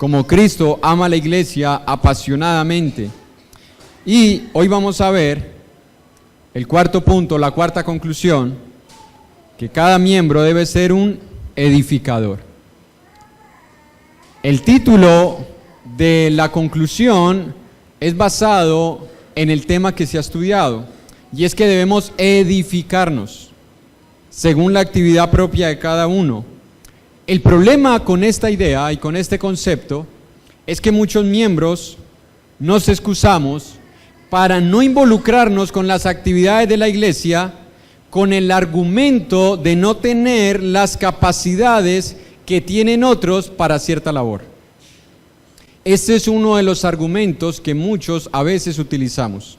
como Cristo ama a la iglesia apasionadamente. Y hoy vamos a ver el cuarto punto, la cuarta conclusión, que cada miembro debe ser un edificador. El título de la conclusión es basado en el tema que se ha estudiado, y es que debemos edificarnos según la actividad propia de cada uno. El problema con esta idea y con este concepto es que muchos miembros nos excusamos para no involucrarnos con las actividades de la iglesia con el argumento de no tener las capacidades que tienen otros para cierta labor. Este es uno de los argumentos que muchos a veces utilizamos.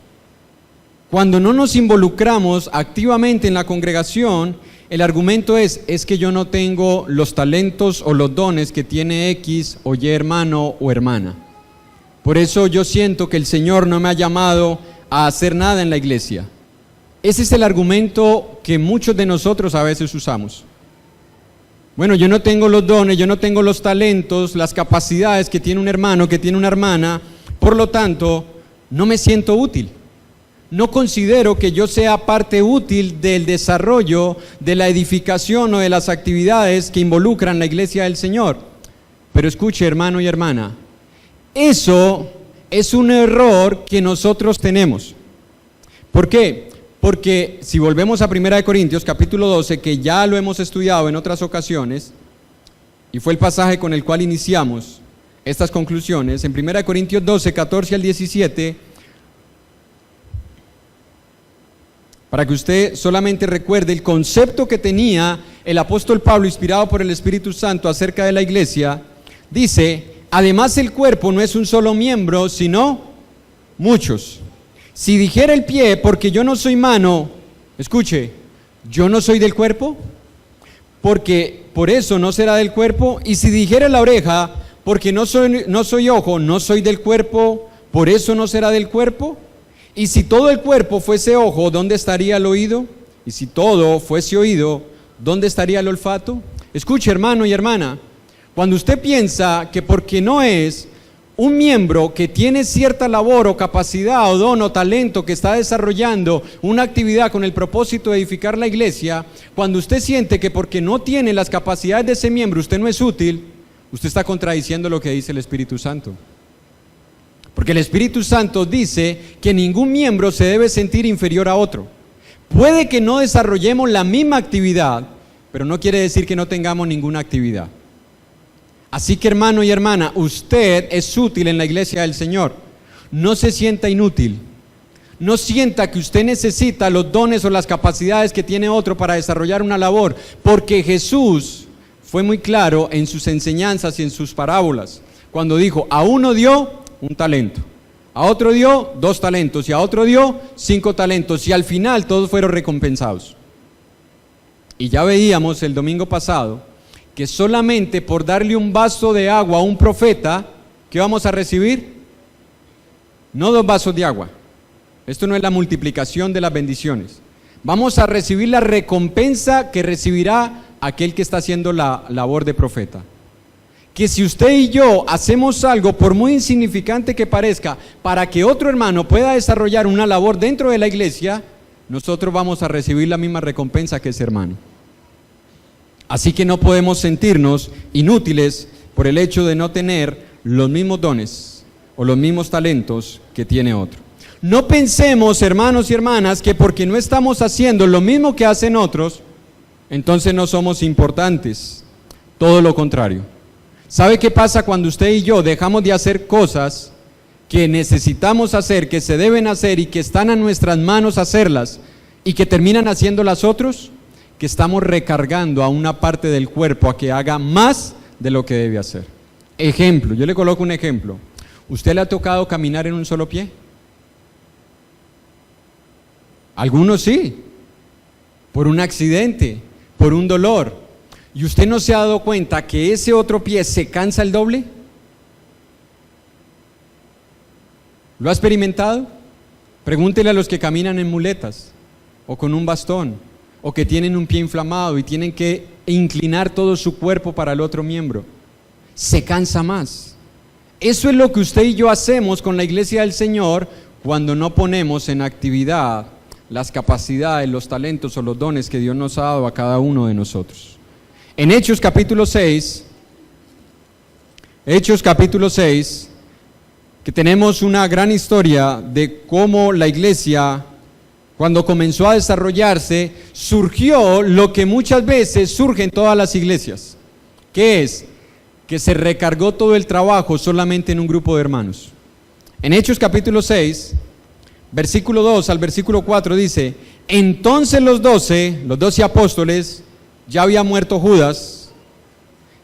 Cuando no nos involucramos activamente en la congregación, el argumento es que yo no tengo los talentos o los dones que tiene X o Y hermano o hermana. Por eso yo siento que el Señor no me ha llamado a hacer nada en la iglesia. Ese es el argumento que muchos de nosotros a veces usamos. Bueno, yo no tengo los dones, yo no tengo los talentos, las capacidades que tiene un hermano, que tiene una hermana, por lo tanto, no me siento útil. No considero que yo sea parte útil del desarrollo, de la edificación o de las actividades que involucran la iglesia del Señor. Pero escuche, hermano y hermana, eso es un error que nosotros tenemos. ¿Por qué? Porque si volvemos a 1 Corintios capítulo 12, que ya lo hemos estudiado en otras ocasiones, y fue el pasaje con el cual iniciamos estas conclusiones, en 1 Corintios 12, 14 al 17, para que usted solamente recuerde el concepto que tenía el apóstol Pablo, inspirado por el Espíritu Santo, acerca de la iglesia, dice: además el cuerpo no es un solo miembro, sino muchos. Si dijera el pie, porque yo no soy mano, escuche, yo no soy del cuerpo, porque por eso no será del cuerpo. Y si dijera la oreja, porque no soy ojo, no soy del cuerpo, por eso no será del cuerpo. Y si todo el cuerpo fuese ojo, ¿dónde estaría el oído? Y si todo fuese oído, ¿dónde estaría el olfato? Escuche, hermano y hermana, cuando usted piensa que porque no es un miembro que tiene cierta labor o capacidad o don o talento que está desarrollando una actividad con el propósito de edificar la iglesia, cuando usted siente que porque no tiene las capacidades de ese miembro usted no es útil, usted está contradiciendo lo que dice el Espíritu Santo. Porque el Espíritu Santo dice que ningún miembro se debe sentir inferior a otro. Puede que no desarrollemos la misma actividad, pero no quiere decir que no tengamos ninguna actividad. Así que, hermano y hermana, usted es útil en la iglesia del Señor. No se sienta inútil. No sienta que usted necesita los dones o las capacidades que tiene otro para desarrollar una labor, porque Jesús fue muy claro en sus enseñanzas y en sus parábolas, cuando dijo: a uno dio un talento, a otro dio 2 talentos y a otro dio 5 talentos, y al final todos fueron recompensados. Y ya veíamos el domingo pasado que solamente por darle un vaso de agua a un profeta, ¿qué vamos a recibir? No 2 vasos de agua. Esto no es la multiplicación de las bendiciones. Vamos a recibir la recompensa que recibirá aquel que está haciendo la labor de profeta. Que si usted y yo hacemos algo, por muy insignificante que parezca, para que otro hermano pueda desarrollar una labor dentro de la iglesia, nosotros vamos a recibir la misma recompensa que ese hermano. Así que no podemos sentirnos inútiles por el hecho de no tener los mismos dones o los mismos talentos que tiene otro. No pensemos, hermanos y hermanas, que porque no estamos haciendo lo mismo que hacen otros, entonces no somos importantes. Todo lo contrario. ¿Sabe qué pasa cuando usted y yo dejamos de hacer cosas que necesitamos hacer, que se deben hacer y que están a nuestras manos hacerlas, y que terminan haciéndolas otros? Que estamos recargando a una parte del cuerpo a que haga más de lo que debe hacer. Ejemplo, yo le coloco un ejemplo. ¿Usted le ha tocado caminar en un solo pie? Algunos sí, por un accidente, por un dolor. ¿Y usted no se ha dado cuenta que ese otro pie se cansa el doble? ¿Lo ha experimentado? Pregúntele a los que caminan en muletas o con un bastón, o que tienen un pie inflamado y tienen que inclinar todo su cuerpo para el otro miembro. Se cansa más. Eso es lo que usted y yo hacemos con la iglesia del Señor cuando no ponemos en actividad las capacidades, los talentos o los dones que Dios nos ha dado a cada uno de nosotros. En Hechos capítulo 6, que tenemos una gran historia de cómo la iglesia, cuando comenzó a desarrollarse, surgió lo que muchas veces surge en todas las iglesias, que es que se recargó todo el trabajo solamente en un grupo de hermanos. En Hechos capítulo 6, versículo 2 al versículo 4 dice: entonces los 12 apóstoles, ya había muerto Judas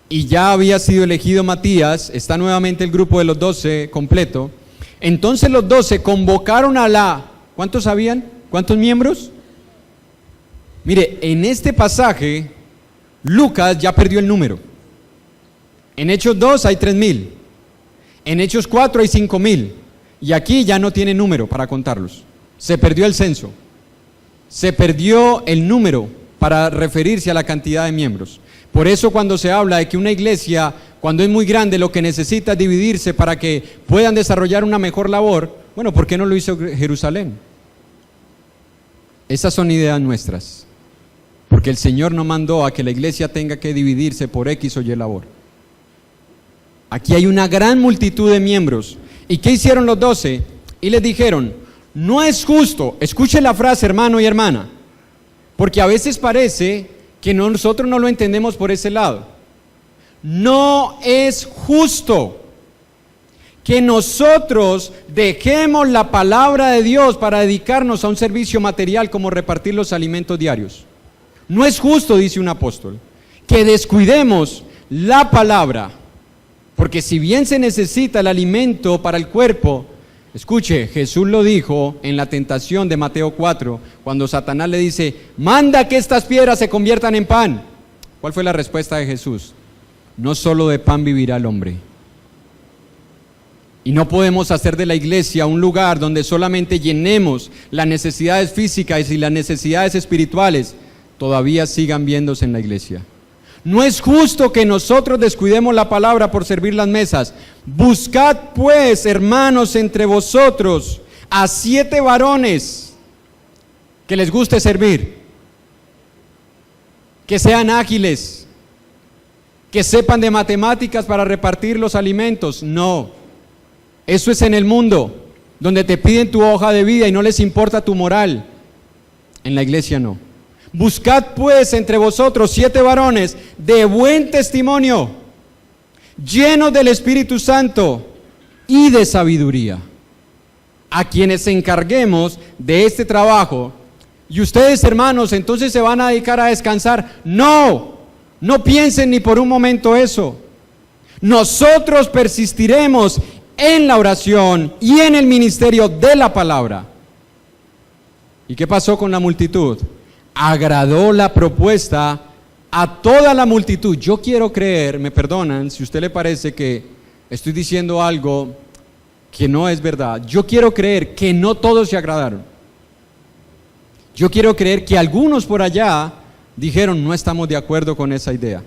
y ya había sido elegido Matías, está nuevamente el grupo de los 12 completo. Entonces los 12 convocaron ¿cuántos habían? ¿Cuántos miembros? Mire, en este pasaje Lucas ya perdió el número. En Hechos 2 hay 3,000, en Hechos 4 hay 5,000, y aquí ya no tiene número para contarlos. Se perdió el censo, se perdió el número para referirse a la cantidad de miembros. Por eso cuando se habla de que una iglesia, cuando es muy grande, lo que necesita es dividirse para que puedan desarrollar una mejor labor, bueno, ¿por qué no lo hizo Jerusalén? Esas son ideas nuestras, porque el Señor no mandó a que la iglesia tenga que dividirse por X o Y labor. Aquí hay una gran multitud de miembros. ¿Y qué hicieron los 12? Y les dijeron: no es justo, escuche la frase, hermano y hermana, porque a veces parece que nosotros no lo entendemos por ese lado. No es justo que nosotros dejemos la palabra de Dios para dedicarnos a un servicio material como repartir los alimentos diarios. No es justo, dice un apóstol, que descuidemos la palabra. Porque si bien se necesita el alimento para el cuerpo, escuche, Jesús lo dijo en la tentación de Mateo 4, cuando Satanás le dice: manda que estas piedras se conviertan en pan. ¿Cuál fue la respuesta de Jesús? No solo de pan vivirá el hombre. Y no podemos hacer de la iglesia un lugar donde solamente llenemos las necesidades físicas y las necesidades espirituales todavía sigan viéndose en la iglesia. No es justo que nosotros descuidemos la palabra por servir las mesas. Buscad pues, hermanos, entre vosotros a 7 varones que les guste servir, que sean ágiles, que sepan de matemáticas para repartir los alimentos. No, eso es en el mundo, donde te piden tu hoja de vida y no les importa tu moral. En la iglesia no. Buscad pues entre vosotros 7 varones de buen testimonio, llenos del Espíritu Santo y de sabiduría, a quienes encarguemos de este trabajo. Y ustedes, hermanos, entonces se van a dedicar a descansar. No piensen ni por un momento eso. Nosotros persistiremos en la oración y en el ministerio de la palabra. ¿Y qué pasó con la multitud? Agradó la propuesta a toda la multitud. Yo quiero creer, me perdonan si a usted le parece que estoy diciendo algo que no es verdad. Yo quiero creer que no todos se agradaron. Yo quiero creer que algunos por allá dijeron: no estamos de acuerdo con esa idea.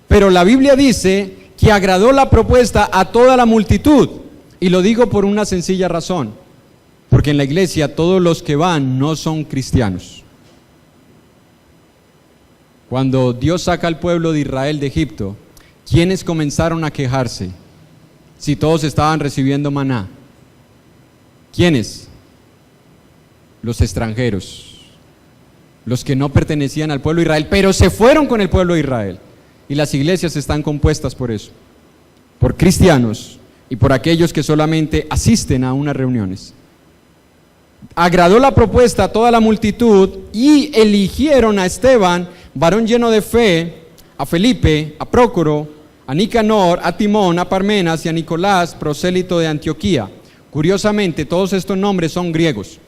Pero la Biblia dice que agradó la propuesta a toda la multitud. Y lo digo por una sencilla razón: porque en la iglesia todos los que van no son cristianos. Cuando Dios saca al pueblo de Israel de Egipto, ¿quiénes comenzaron a quejarse si todos estaban recibiendo maná? ¿Quiénes? Los extranjeros, los que no pertenecían al pueblo de Israel, pero se fueron con el pueblo de Israel. Y las iglesias están compuestas por eso, por cristianos y por aquellos que solamente asisten a unas reuniones. Agradó la propuesta a toda la multitud y eligieron a Esteban, varón lleno de fe, a Felipe, a Prócoro, a Nicanor, a Timón, a Parmenas y a Nicolás, prosélito de Antioquía. Curiosamente, todos estos nombres son griegos.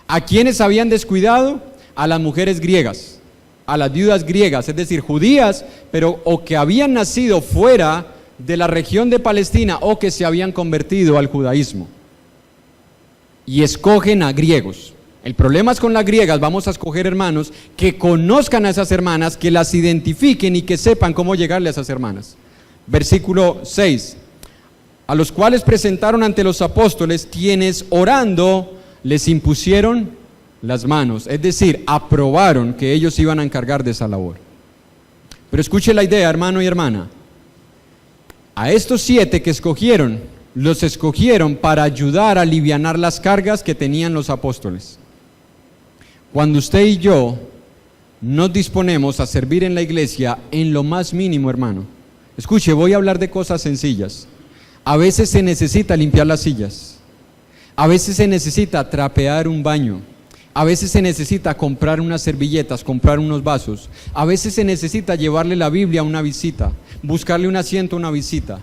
¿A quiénes habían descuidado? A las mujeres griegas, a las viudas griegas, es decir, judías, pero o que habían nacido fuera de la región de Palestina o que se habían convertido al judaísmo. Y escogen a griegos. El problema es con las griegas. Vamos a escoger hermanos que conozcan a esas hermanas, que las identifiquen y que sepan cómo llegarle a esas hermanas. Versículo 6. a los cuales presentaron ante los apóstoles, quienes orando les impusieron las manos, es decir, aprobaron que ellos iban a encargar de esa labor. Pero escuche la idea, hermano y hermana. A estos 7 que escogieron, los escogieron para ayudar a alivianar las cargas que tenían los apóstoles. Cuando usted y yo nos disponemos a servir en la iglesia en lo más mínimo, hermano, escuche, voy a hablar de cosas sencillas. A veces se necesita limpiar las sillas, a veces se necesita trapear un baño, a veces se necesita comprar unas servilletas, comprar unos vasos, a veces se necesita llevarle la Biblia a una visita, buscarle un asiento a una visita.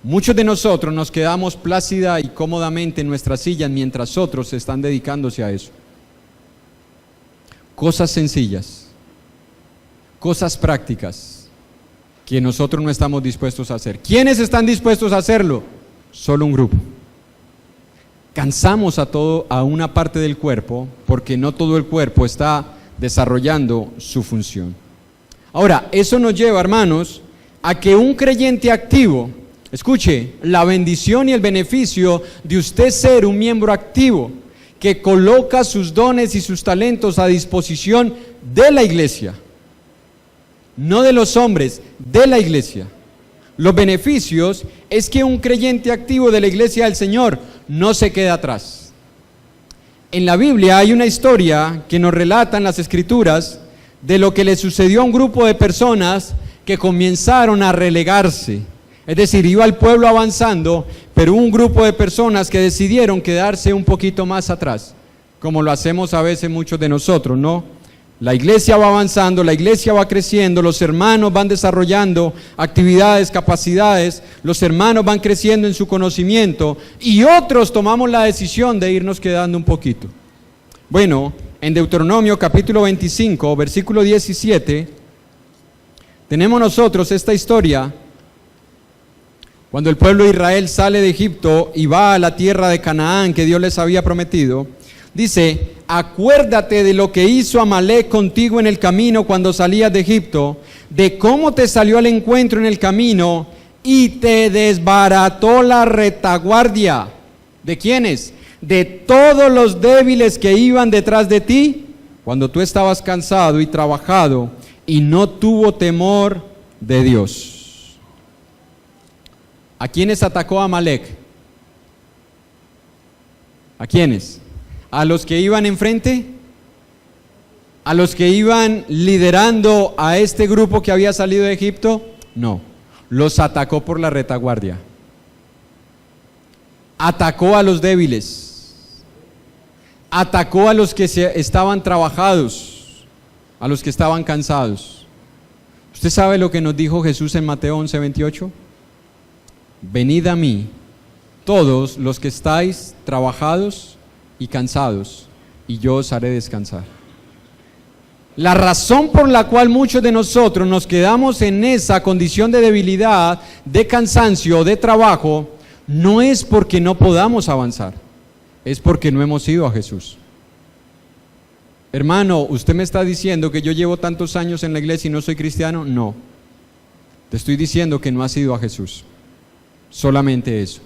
Muchos de nosotros nos quedamos plácida y cómodamente en nuestras sillas mientras otros están dedicándose a eso. Cosas sencillas, cosas prácticas que nosotros no estamos dispuestos a hacer. ¿Quiénes están dispuestos a hacerlo? Solo un grupo. Cansamos a una parte del cuerpo porque no todo el cuerpo está desarrollando su función. Ahora, eso nos lleva, hermanos, a que un creyente activo, escuche, la bendición y el beneficio de usted ser un miembro activo que coloca sus dones y sus talentos a disposición de la iglesia, no de los hombres, de la iglesia. Los beneficios es que un creyente activo de la iglesia del Señor no se queda atrás. En la Biblia hay una historia que nos relatan las Escrituras de lo que le sucedió a un grupo de personas que comenzaron a relegarse. Es decir, iba el pueblo avanzando, pero un grupo de personas que decidieron quedarse un poquito más atrás, como lo hacemos a veces muchos de nosotros, ¿no? La iglesia va avanzando, la iglesia va creciendo, los hermanos van desarrollando actividades, capacidades, los hermanos van creciendo en su conocimiento y otros tomamos la decisión de irnos quedando un poquito. Bueno, en Deuteronomio capítulo 25, versículo 17, tenemos nosotros esta historia cuando el pueblo de Israel sale de Egipto y va a la tierra de Canaán que Dios les había prometido. Dice, acuérdate de lo que hizo Amalec contigo en el camino cuando salías de Egipto, de cómo te salió al encuentro en el camino y te desbarató la retaguardia. ¿De quiénes? De todos los débiles que iban detrás de ti, cuando tú estabas cansado y trabajado y no tuvo temor de Dios. ¿A quiénes atacó Amalec? ¿A quiénes? ¿A los que iban enfrente? ¿A los que iban liderando a este grupo que había salido de Egipto? No, los atacó por la retaguardia. Atacó a los débiles. Atacó a los que estaban trabajados, a los que estaban cansados. ¿Usted sabe lo que nos dijo Jesús en Mateo 11:28? Venid a mí, todos los que estáis trabajados y cansados, y yo os haré descansar. La razón por la cual muchos de nosotros nos quedamos en esa condición de debilidad, de cansancio, de trabajo, no es porque no podamos avanzar, es porque no hemos ido a Jesús. Hermano, ¿usted me está diciendo que yo llevo tantos años en la iglesia y no soy cristiano? No, te estoy diciendo que no has ido a Jesús, solamente eso.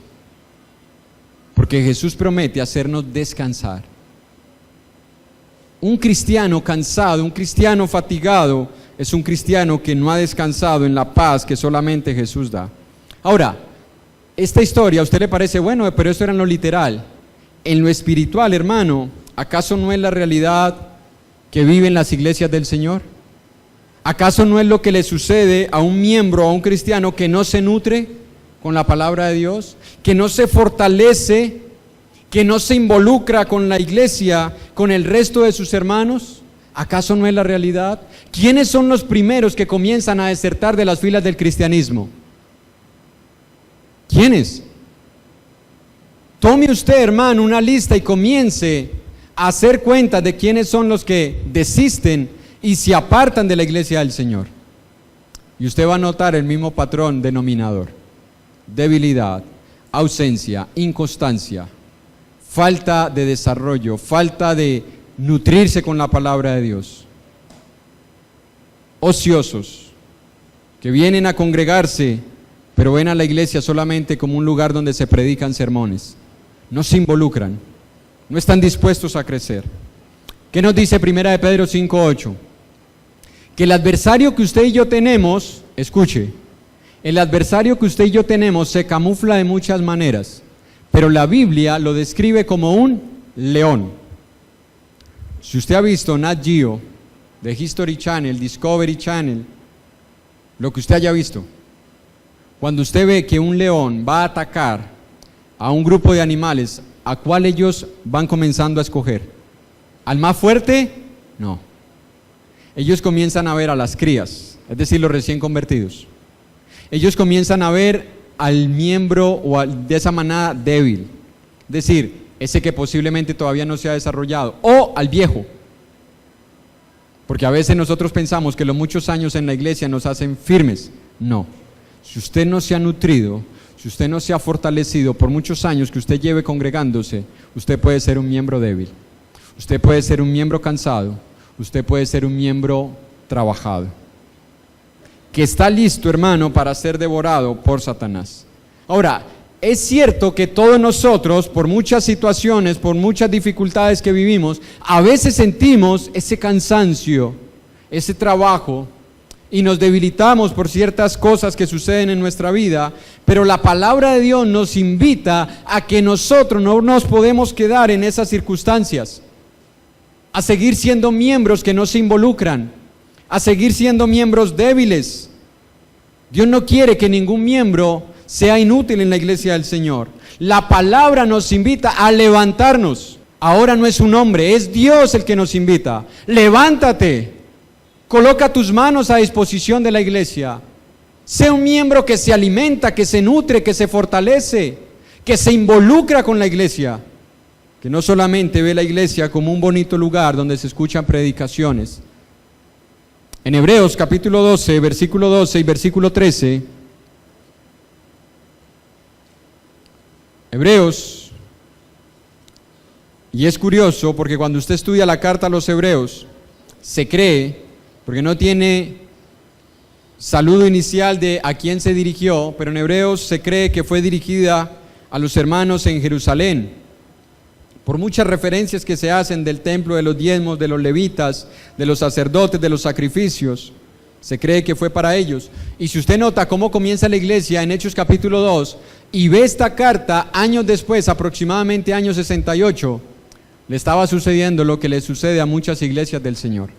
Porque Jesús promete hacernos descansar. Un cristiano cansado, un cristiano fatigado, es un cristiano que no ha descansado en la paz que solamente Jesús da. Ahora, esta historia, ¿a usted le parece bueno? Pero eso era en lo literal. En lo espiritual, hermano, ¿acaso no es la realidad que viven las iglesias del Señor? ¿Acaso no es lo que le sucede a un miembro, a un cristiano que no se nutre con la palabra de Dios, que no se fortalece, que no se involucra con la iglesia, con el resto de sus hermanos? ¿Acaso no es la realidad? ¿Quiénes son los primeros que comienzan a desertar de las filas del cristianismo? ¿Quiénes? Tome usted, hermano, una lista y comience a hacer cuenta de quiénes son los que desisten y se apartan de la iglesia del Señor. Y usted va a notar el mismo patrón denominador: debilidad, ausencia, inconstancia, falta de desarrollo, falta de nutrirse con la palabra de Dios. Ociosos, que vienen a congregarse pero ven a la iglesia solamente como un lugar donde se predican sermones. No se involucran, no están dispuestos a crecer. ¿Qué nos dice 1 de Pedro 5:8? Que el adversario que usted y yo tenemos, escuche, el adversario que usted y yo tenemos se camufla de muchas maneras, pero la Biblia lo describe como un león. Si usted ha visto Nat Geo, The History Channel, Discovery Channel, lo que usted haya visto, cuando usted ve que un león va a atacar a un grupo de animales, ¿a cuál ellos van comenzando a escoger? ¿Al más fuerte? No. Ellos comienzan a ver a las crías, es decir, los recién convertidos. Ellos comienzan a ver al miembro o de esa manada débil, es decir, ese que posiblemente todavía no se ha desarrollado, o al viejo. Porque a veces nosotros pensamos que los muchos años en la iglesia nos hacen firmes. No. Si usted no se ha nutrido, si usted no se ha fortalecido por muchos años que usted lleve congregándose, usted puede ser un miembro débil. Usted puede ser un miembro cansado. Usted puede ser un miembro trabajado, que está listo, hermano, para ser devorado por Satanás. Ahora, es cierto que todos nosotros, por muchas situaciones, por muchas dificultades que vivimos, a veces sentimos ese cansancio, ese trabajo, y nos debilitamos por ciertas cosas que suceden en nuestra vida, pero la palabra de Dios nos invita a que nosotros no nos podemos quedar en esas circunstancias, a seguir siendo miembros que no se involucran, a seguir siendo miembros débiles. Dios no quiere que ningún miembro sea inútil en la iglesia del Señor. La palabra nos invita a levantarnos. Ahora no es un hombre, es Dios el que nos invita. Levántate, coloca tus manos a disposición de la iglesia. Sé un miembro que se alimenta, que se nutre, que se fortalece, que se involucra con la iglesia. Que no solamente ve la iglesia como un bonito lugar donde se escuchan predicaciones. En Hebreos capítulo 12, versículo 12 y versículo 13, Hebreos, y es curioso porque cuando usted estudia la carta a los Hebreos, se cree, porque no tiene saludo inicial de a quién se dirigió, pero en Hebreos se cree que fue dirigida a los hermanos en Jerusalén, por muchas referencias que se hacen del templo, de los diezmos, de los levitas, de los sacerdotes, de los sacrificios. Se cree que fue para ellos. Y si usted nota cómo comienza la iglesia en Hechos capítulo 2 y ve esta carta años después, aproximadamente año 68, le estaba sucediendo lo que le sucede a muchas iglesias del Señor,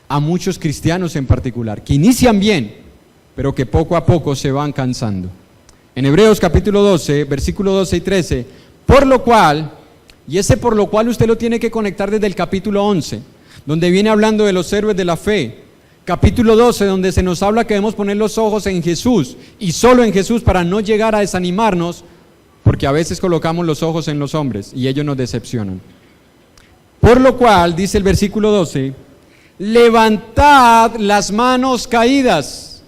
a muchos cristianos en particular, que inician bien, pero que poco a poco se van cansando. En Hebreos capítulo 12, versículo 12 y 13, por lo cual, y ese por lo cual usted lo tiene que conectar desde el capítulo 11, donde viene hablando de los héroes de la fe. Capítulo 12, donde se nos habla que debemos poner los ojos en Jesús y solo en Jesús para no llegar a desanimarnos, porque a veces colocamos los ojos en los hombres y ellos nos decepcionan. Por lo cual, dice el versículo 12, levantad las manos caídas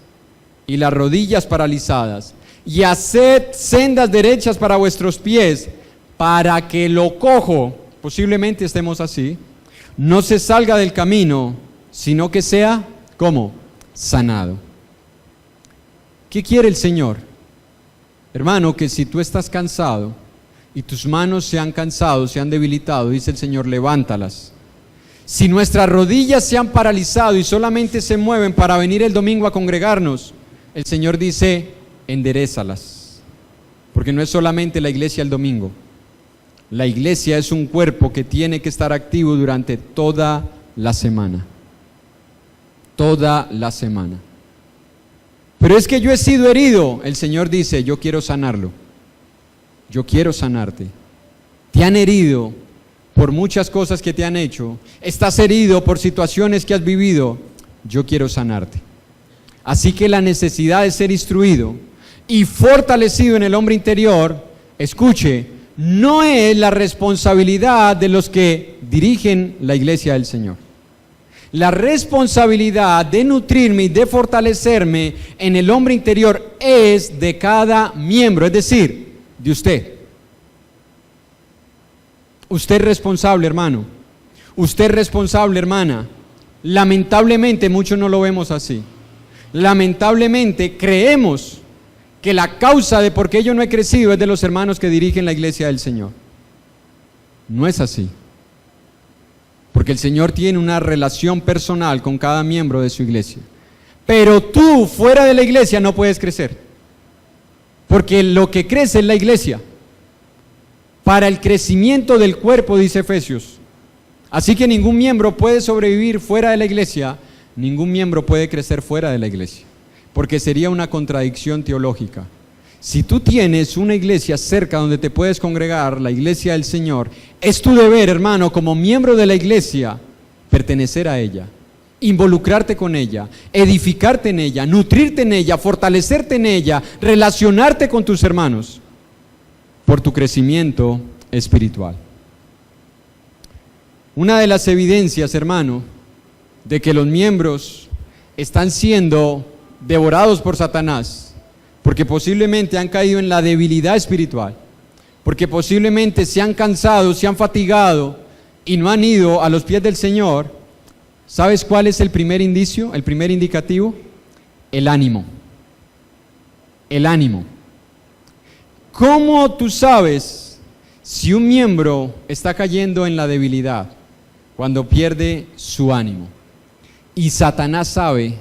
y las rodillas paralizadas y haced sendas derechas para vuestros pies, para que lo cojo, posiblemente estemos así, no se salga del camino, sino que sea, ¿cómo? Sanado. ¿Qué quiere el Señor? Hermano, que si tú estás cansado y tus manos se han cansado, se han debilitado, dice el Señor, levántalas. Si nuestras rodillas se han paralizado y solamente se mueven para venir el domingo a congregarnos, el Señor dice, enderézalas. Porque no es solamente la iglesia el domingo. La iglesia es un cuerpo que tiene que estar activo durante toda la semana. Toda la semana. Pero es que yo he sido herido. El Señor dice, yo quiero sanarlo. Yo quiero sanarte. Te han herido por muchas cosas que te han hecho. Estás herido por situaciones que has vivido. Yo quiero sanarte. Así que la necesidad de ser instruido y fortalecido en el hombre interior, escuche, no es la responsabilidad de los que dirigen la iglesia del Señor. La responsabilidad de nutrirme y de fortalecerme en el hombre interior es de cada miembro, es decir, de usted. Usted es responsable, hermano. Usted es responsable, hermana. Lamentablemente muchos no lo vemos así. Lamentablemente creemos que la causa de por qué yo no he crecido es de los hermanos que dirigen la iglesia del Señor. No es así. Porque el Señor tiene una relación personal con cada miembro de su iglesia. Pero tú, fuera de la iglesia, no puedes crecer. Porque lo que crece es la iglesia. Para el crecimiento del cuerpo, dice Efesios. Así que ningún miembro puede sobrevivir fuera de la iglesia, ningún miembro puede crecer fuera de la iglesia, porque sería una contradicción teológica. Si tú tienes una iglesia cerca donde te puedes congregar, la iglesia del Señor, es tu deber, hermano, como miembro de la iglesia, pertenecer a ella, involucrarte con ella, edificarte en ella, nutrirte en ella, fortalecerte en ella, relacionarte con tus hermanos, por tu crecimiento espiritual. Una de las evidencias, hermano, de que los miembros están siendo devorados por Satanás, porque posiblemente han caído en la debilidad espiritual, porque posiblemente se han cansado, se han fatigado y no han ido a los pies del Señor. ¿Sabes cuál es el primer indicio, el primer indicativo? El ánimo. El ánimo. ¿Cómo tú sabes si un miembro está cayendo en la debilidad? Cuando pierde su ánimo. Y Satanás sabe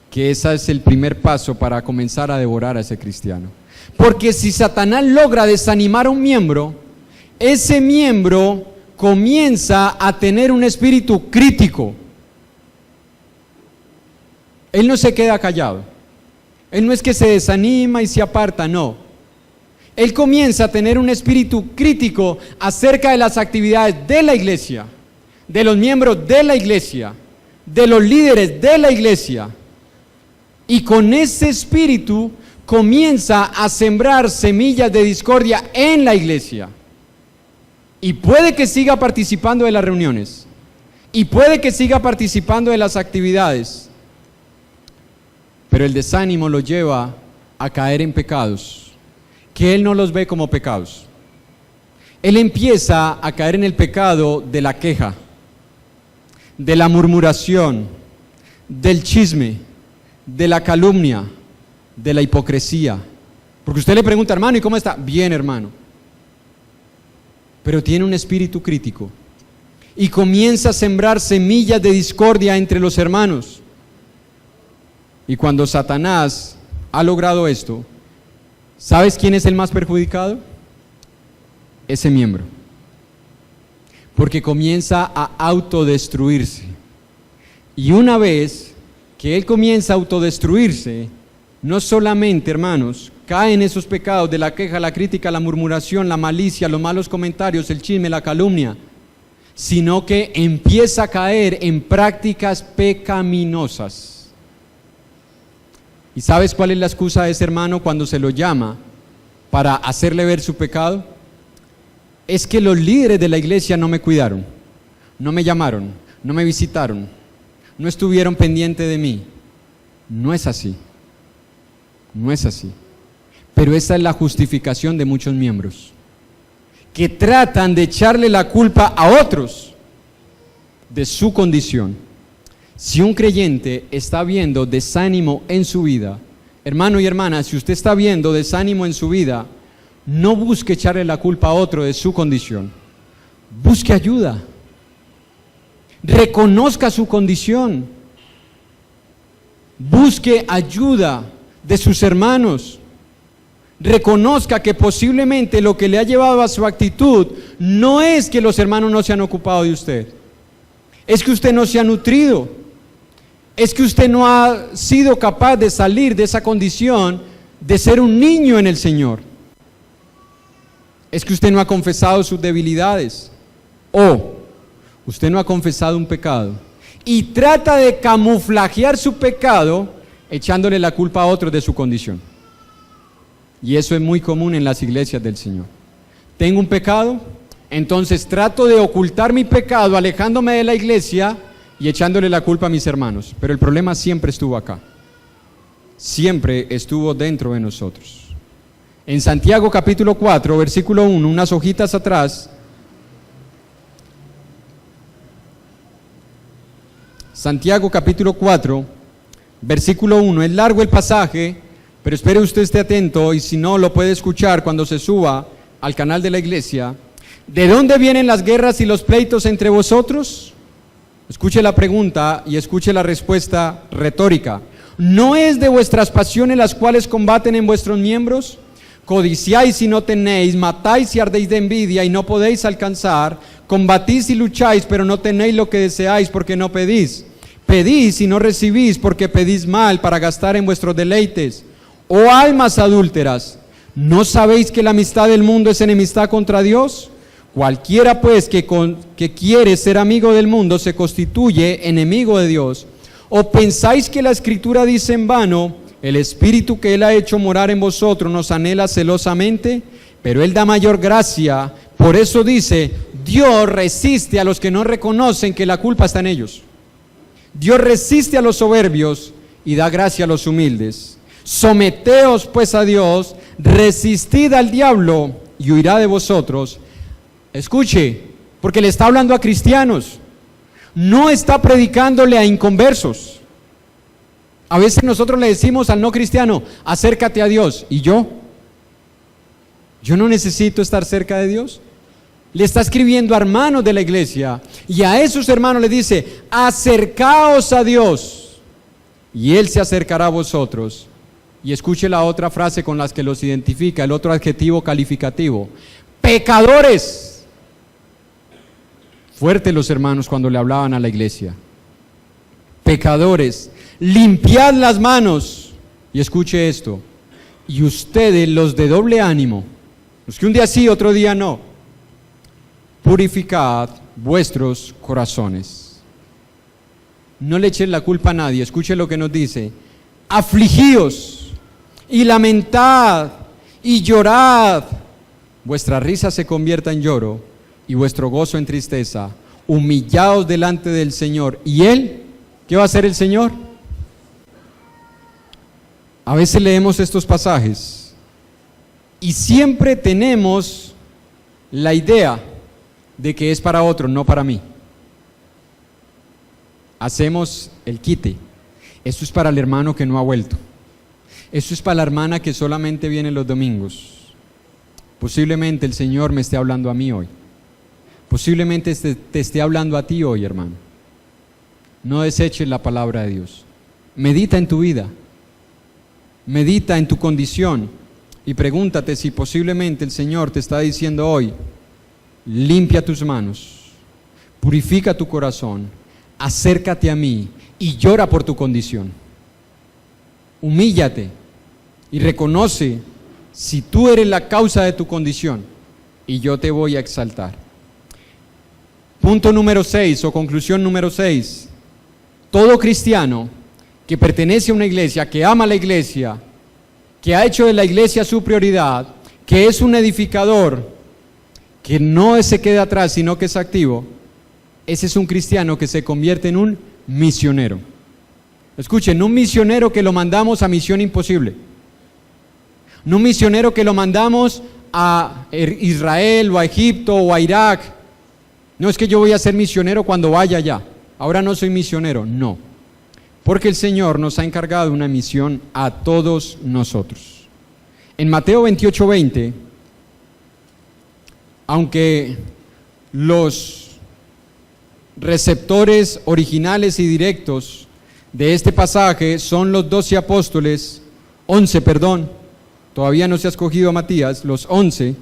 que ese es el primer paso para comenzar a devorar a ese cristiano. Porque si Satanás logra desanimar a un miembro, ese miembro comienza a tener un espíritu crítico. Él no se queda callado. Él no es que se desanima y se aparta, no. Él comienza a tener un espíritu crítico acerca de las actividades de la iglesia, de los miembros de la iglesia, de los líderes de la iglesia. Y con ese espíritu comienza a sembrar semillas de discordia en la iglesia. Y puede que siga participando de las reuniones. Y puede que siga participando de las actividades. Pero el desánimo lo lleva a caer en pecados, que él no los ve como pecados. Él empieza a caer en el pecado de la queja, de la murmuración, del chisme, de la calumnia, de la hipocresía. Porque usted le pregunta, hermano, ¿y cómo está? Bien, hermano. Pero tiene un espíritu crítico y comienza a sembrar semillas de discordia entre los hermanos. Y cuando Satanás ha logrado esto, ¿sabes quién es el más perjudicado? Ese miembro. Porque comienza a autodestruirse. Y una vez que él comienza a autodestruirse, no solamente, hermanos, cae en esos pecados de la queja, la crítica, la murmuración, la malicia, los malos comentarios, el chisme, la calumnia, sino que empieza a caer en prácticas pecaminosas. ¿Y sabes cuál es la excusa de ese hermano cuando se lo llama para hacerle ver su pecado? Es que los líderes de la iglesia no me cuidaron, no me llamaron, no me visitaron, no estuvieron pendientes de mí. No es así. No es así. Pero esa es la justificación de muchos miembros, que tratan de echarle la culpa a otros de su condición. Si un creyente está viendo desánimo en su vida, hermano y hermana, si usted está viendo desánimo en su vida, no busque echarle la culpa a otro de su condición. Busque ayuda. Reconozca su condición. Busque ayuda de sus hermanos. Reconozca que posiblemente lo que le ha llevado a su actitud no es que los hermanos no se han ocupado de usted. Es que usted no se ha nutrido. Es que usted no ha sido capaz de salir de esa condición de ser un niño en el Señor. Es que usted no ha confesado sus debilidades. O usted no ha confesado un pecado y trata de camuflajear su pecado echándole la culpa a otros de su condición. Y eso es muy común en las iglesias del Señor. Tengo un pecado, entonces trato de ocultar mi pecado alejándome de la iglesia y echándole la culpa a mis hermanos. Pero el problema siempre estuvo acá. Siempre estuvo dentro de nosotros. En Santiago capítulo 4, versículo 1, unas hojitas atrás, Santiago capítulo 4, versículo 1, es largo el pasaje, pero espere usted, esté atento, y si no, lo puede escuchar cuando se suba al canal de la iglesia. ¿De dónde vienen las guerras y los pleitos entre vosotros? Escuche la pregunta y escuche la respuesta retórica. ¿No es de vuestras pasiones las cuales combaten en vuestros miembros? Codiciáis y no tenéis, matáis y ardéis de envidia y no podéis alcanzar, combatís y lucháis, pero no tenéis lo que deseáis porque no pedís. Pedís y no recibís porque pedís mal para gastar en vuestros deleites. Oh almas adúlteras, ¿no sabéis que la amistad del mundo es enemistad contra Dios? Cualquiera pues que quiere ser amigo del mundo se constituye enemigo de Dios. ¿O pensáis que la Escritura dice en vano, el Espíritu que Él ha hecho morar en vosotros nos anhela celosamente? Pero Él da mayor gracia, por eso dice, Dios resiste a los que no reconocen que la culpa está en ellos. Dios resiste a los soberbios y da gracia a los humildes. Someteos pues a Dios, resistid al diablo y huirá de vosotros. Escuche, porque le está hablando a cristianos, no está predicándole a inconversos. A veces nosotros le decimos al no cristiano, acércate a Dios, ¿y yo no necesito estar cerca de Dios? Le está escribiendo a hermanos de la iglesia, y a esos hermanos les dice, acercaos a Dios, y Él se acercará a vosotros. Y escuche la otra frase con las que los identifica, el otro adjetivo calificativo, pecadores. Fuerte los hermanos cuando le hablaban a la iglesia. Pecadores, limpiad las manos. Y escuche esto, y ustedes los de doble ánimo, los que un día sí, otro día no, purificad vuestros corazones. No le echen la culpa a nadie. Escuche lo que nos dice, afligíos y lamentad y llorad, vuestra risa se convierta en lloro y vuestro gozo en tristeza. Humillaos delante del Señor. ¿Y Él? ¿Qué va a hacer el Señor? A veces leemos estos pasajes y siempre tenemos la idea de que es para otro, no para mí. Hacemos el quite. Esto es para el hermano que no ha vuelto. Esto es para la hermana que solamente viene los domingos. Posiblemente el Señor me esté hablando a mí hoy. Posiblemente te esté hablando a ti hoy, hermano. No deseches la palabra de Dios. Medita en tu vida. Medita en tu condición y pregúntate si posiblemente el Señor te está diciendo hoy, limpia tus manos, purifica tu corazón, acércate a mí y llora por tu condición. Humíllate y reconoce si tú eres la causa de tu condición y yo te voy a exaltar. Punto número 6 o conclusión número 6. Todo cristiano que pertenece a una iglesia, que ama la iglesia, que ha hecho de la iglesia su prioridad, que es un edificador, que no se queda atrás sino que es activo, ese es un cristiano que se convierte en un misionero. Escuchen, un misionero que lo mandamos a misión imposible, no un misionero que lo mandamos a Israel o a Egipto o a Irak. No es que yo voy a ser misionero cuando vaya allá, ahora no soy misionero, no, porque el Señor nos ha encargado una misión a todos nosotros. En Mateo 28:20, aunque los receptores originales y directos de este pasaje son los 11 apóstoles, todavía no se ha escogido a Matías, los 11,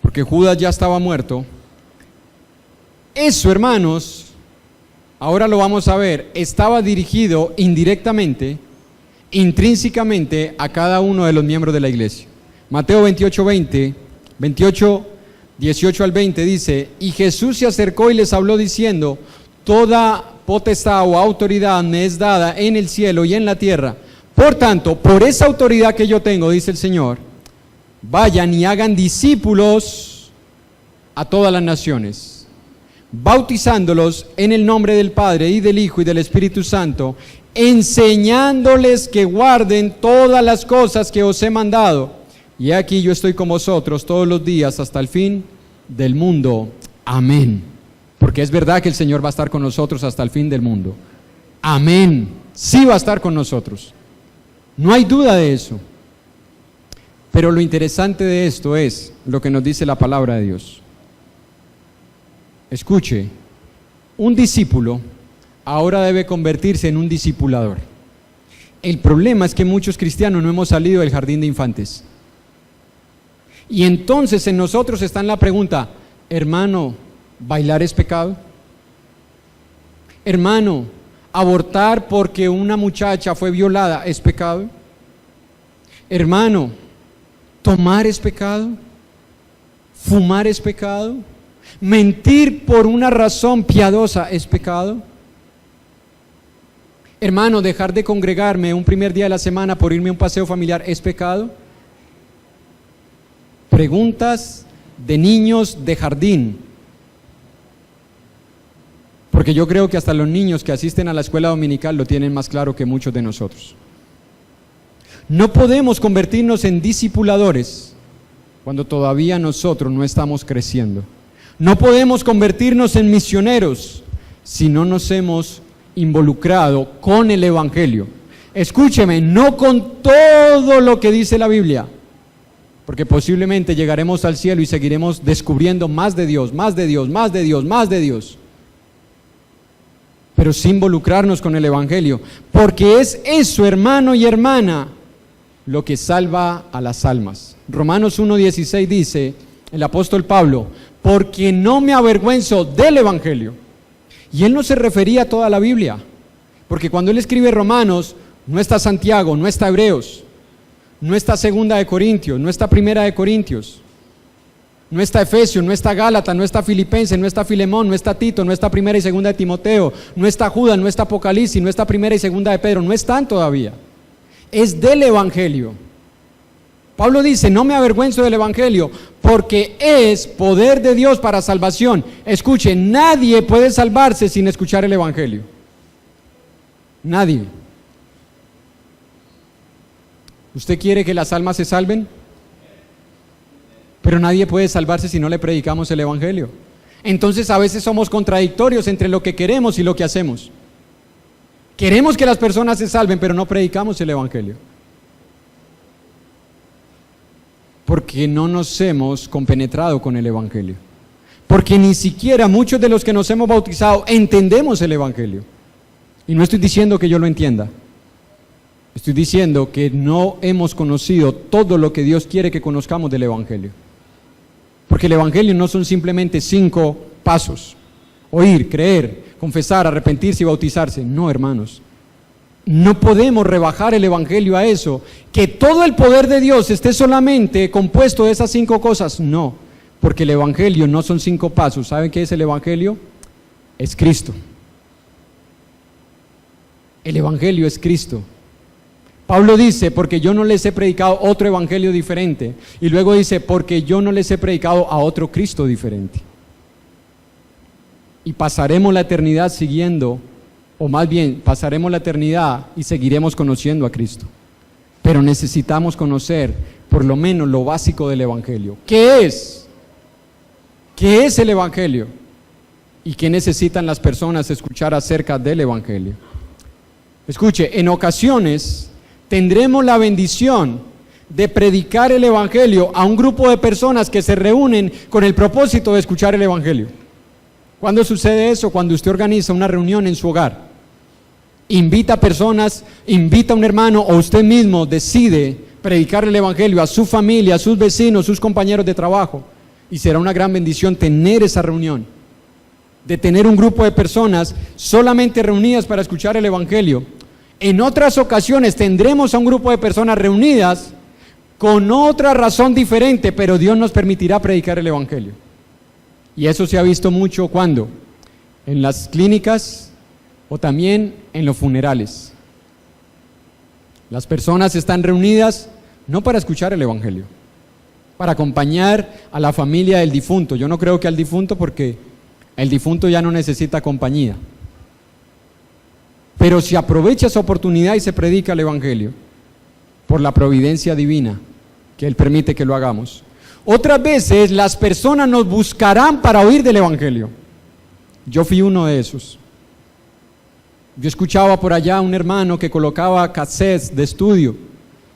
porque Judas ya estaba muerto. Eso, hermanos, ahora lo vamos a ver, estaba dirigido indirectamente, intrínsecamente a cada uno de los miembros de la iglesia. Mateo 28, 18 al 20 dice, y Jesús se acercó y les habló diciendo, toda potestad o autoridad me es dada en el cielo y en la tierra. Por tanto, por esa autoridad que yo tengo, dice el Señor, vayan y hagan discípulos a todas las naciones, bautizándolos en el nombre del Padre y del Hijo y del Espíritu Santo, enseñándoles que guarden todas las cosas que os he mandado. Y aquí yo estoy con vosotros todos los días hasta el fin del mundo. Amén. Porque es verdad que el Señor va a estar con nosotros hasta el fin del mundo. Amén. Sí va a estar con nosotros. No hay duda de eso. Pero lo interesante de esto es lo que nos dice la palabra de Dios. Escuche, un discípulo ahora debe convertirse en un discipulador. El problema es que muchos cristianos no hemos salido del jardín de infantes. Y entonces en nosotros está la pregunta, hermano, ¿bailar es pecado? Hermano, ¿abortar porque una muchacha fue violada es pecado? Hermano, ¿tomar es pecado? ¿Fumar es pecado? ¿Mentir por una razón piadosa es pecado? Hermano, ¿dejar de congregarme un primer día de la semana por irme a un paseo familiar es pecado? Preguntas de niños de jardín. Porque yo creo que hasta los niños que asisten a la escuela dominical lo tienen más claro que muchos de nosotros. No podemos convertirnos en discipuladores cuando todavía nosotros no estamos creciendo. No podemos convertirnos en misioneros si no nos hemos involucrado con el Evangelio. Escúcheme, no con todo lo que dice la Biblia, porque posiblemente llegaremos al cielo y seguiremos descubriendo más de Dios, más de Dios, más de Dios, más de Dios. Pero sin involucrarnos con el Evangelio, porque es eso, hermano y hermana, lo que salva a las almas. Romanos 1:16 dice el apóstol Pablo, porque no me avergüenzo del Evangelio. Y él no se refería a toda la Biblia, porque cuando él escribe Romanos, no está Santiago, no está Hebreos, no está Segunda de Corintios, no está Primera de Corintios, no está Efesios, no está Gálatas, no está Filipenses, no está Filemón, no está Tito, no está Primera y Segunda de Timoteo, no está Judas, no está Apocalipsis, no está Primera y Segunda de Pedro, no están todavía. Es del Evangelio. Pablo dice, no me avergüenzo del Evangelio, porque es poder de Dios para salvación. Escuche, nadie puede salvarse sin escuchar el Evangelio. Nadie. ¿Usted quiere que las almas se salven? Pero nadie puede salvarse si no le predicamos el Evangelio. Entonces a veces somos contradictorios entre lo que queremos y lo que hacemos. Queremos que las personas se salven, pero no predicamos el Evangelio. Porque no nos hemos compenetrado con el Evangelio. Porque ni siquiera muchos de los que nos hemos bautizado entendemos el Evangelio. Y no estoy diciendo que yo lo entienda. Estoy diciendo que no hemos conocido todo lo que Dios quiere que conozcamos del Evangelio. Porque el Evangelio no son simplemente 5 pasos. Oír, creer, confesar, arrepentirse y bautizarse. No, hermanos. No podemos rebajar el Evangelio a eso. Que todo el poder de Dios esté solamente compuesto de esas 5 cosas. No, porque el Evangelio no son 5 pasos. ¿Saben qué es el Evangelio? Es Cristo. El Evangelio es Cristo. Pablo dice, porque yo no les he predicado otro evangelio diferente. Y luego dice, porque yo no les he predicado a otro Cristo diferente. Y pasaremos la eternidad siguiendo, o más bien, pasaremos la eternidad y seguiremos conociendo a Cristo. Pero necesitamos conocer por lo menos lo básico del evangelio. ¿Qué es? ¿Qué es el evangelio? ¿Y qué necesitan las personas escuchar acerca del evangelio? Escuche, en ocasiones tendremos la bendición de predicar el Evangelio a un grupo de personas que se reúnen con el propósito de escuchar el Evangelio. ¿Cuándo sucede eso? Cuando usted organiza una reunión en su hogar, invita a personas, invita a un hermano o usted mismo decide predicar el Evangelio a su familia, a sus vecinos, sus compañeros de trabajo, y será una gran bendición tener esa reunión, de tener un grupo de personas solamente reunidas para escuchar el Evangelio. En otras ocasiones tendremos a un grupo de personas reunidas con otra razón diferente, pero Dios nos permitirá predicar el Evangelio. Y eso se ha visto mucho ¿cuándo? En las clínicas o también en los funerales. Las personas están reunidas no para escuchar el Evangelio, para acompañar a la familia del difunto. Yo no creo que al difunto, porque el difunto ya no necesita compañía. Pero se aprovecha esa oportunidad y se predica el Evangelio por la providencia divina que Él permite que lo hagamos. Otras veces las personas nos buscarán para oír del Evangelio. Yo fui uno de esos. Yo escuchaba por allá a un hermano que colocaba cassettes de estudio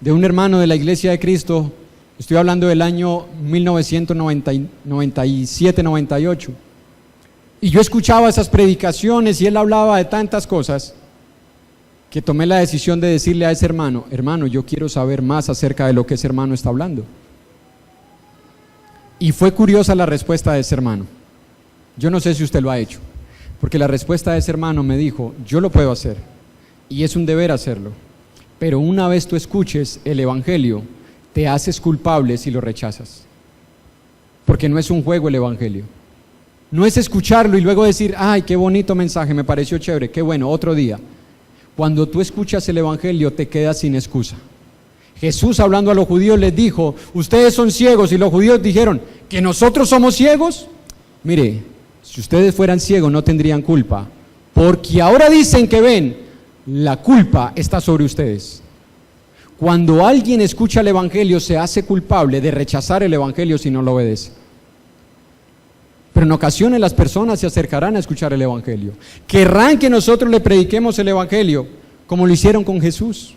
de un hermano de la Iglesia de Cristo. Estoy hablando del año 1997-98. Y yo escuchaba esas predicaciones y él hablaba de tantas cosas que tomé la decisión de decirle a ese hermano: hermano, yo quiero saber más acerca de lo que ese hermano está hablando. Y fue curiosa la respuesta de ese hermano. Yo no sé si usted lo ha hecho, porque la respuesta de ese hermano me dijo: yo lo puedo hacer y es un deber hacerlo, pero una vez tú escuches el Evangelio, te haces culpable si lo rechazas, porque no es un juego el Evangelio. No es escucharlo y luego decir: ay, qué bonito mensaje, me pareció chévere, qué bueno, otro día. Cuando tú escuchas el Evangelio te quedas sin excusa. Jesús, hablando a los judíos, les dijo: ustedes son ciegos, y los judíos dijeron: ¿que nosotros somos ciegos? Mire, si ustedes fueran ciegos no tendrían culpa, porque ahora dicen que ven, la culpa está sobre ustedes. Cuando alguien escucha el Evangelio se hace culpable de rechazar el Evangelio si no lo obedece. Pero en ocasiones las personas se acercarán a escuchar el Evangelio. Querrán que nosotros le prediquemos el Evangelio como lo hicieron con Jesús.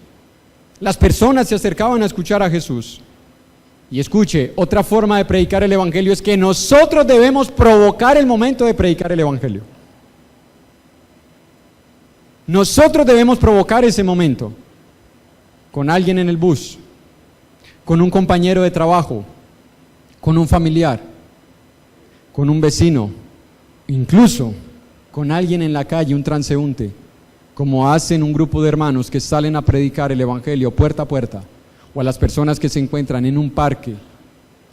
Las personas se acercaban a escuchar a Jesús. Y escuche, otra forma de predicar el Evangelio es que nosotros debemos provocar el momento de predicar el Evangelio. Nosotros debemos provocar ese momento con alguien en el bus, con un compañero de trabajo, con un familiar, con un vecino, incluso con alguien en la calle, un transeúnte, como hacen un grupo de hermanos que salen a predicar el Evangelio puerta a puerta, o a las personas que se encuentran en un parque,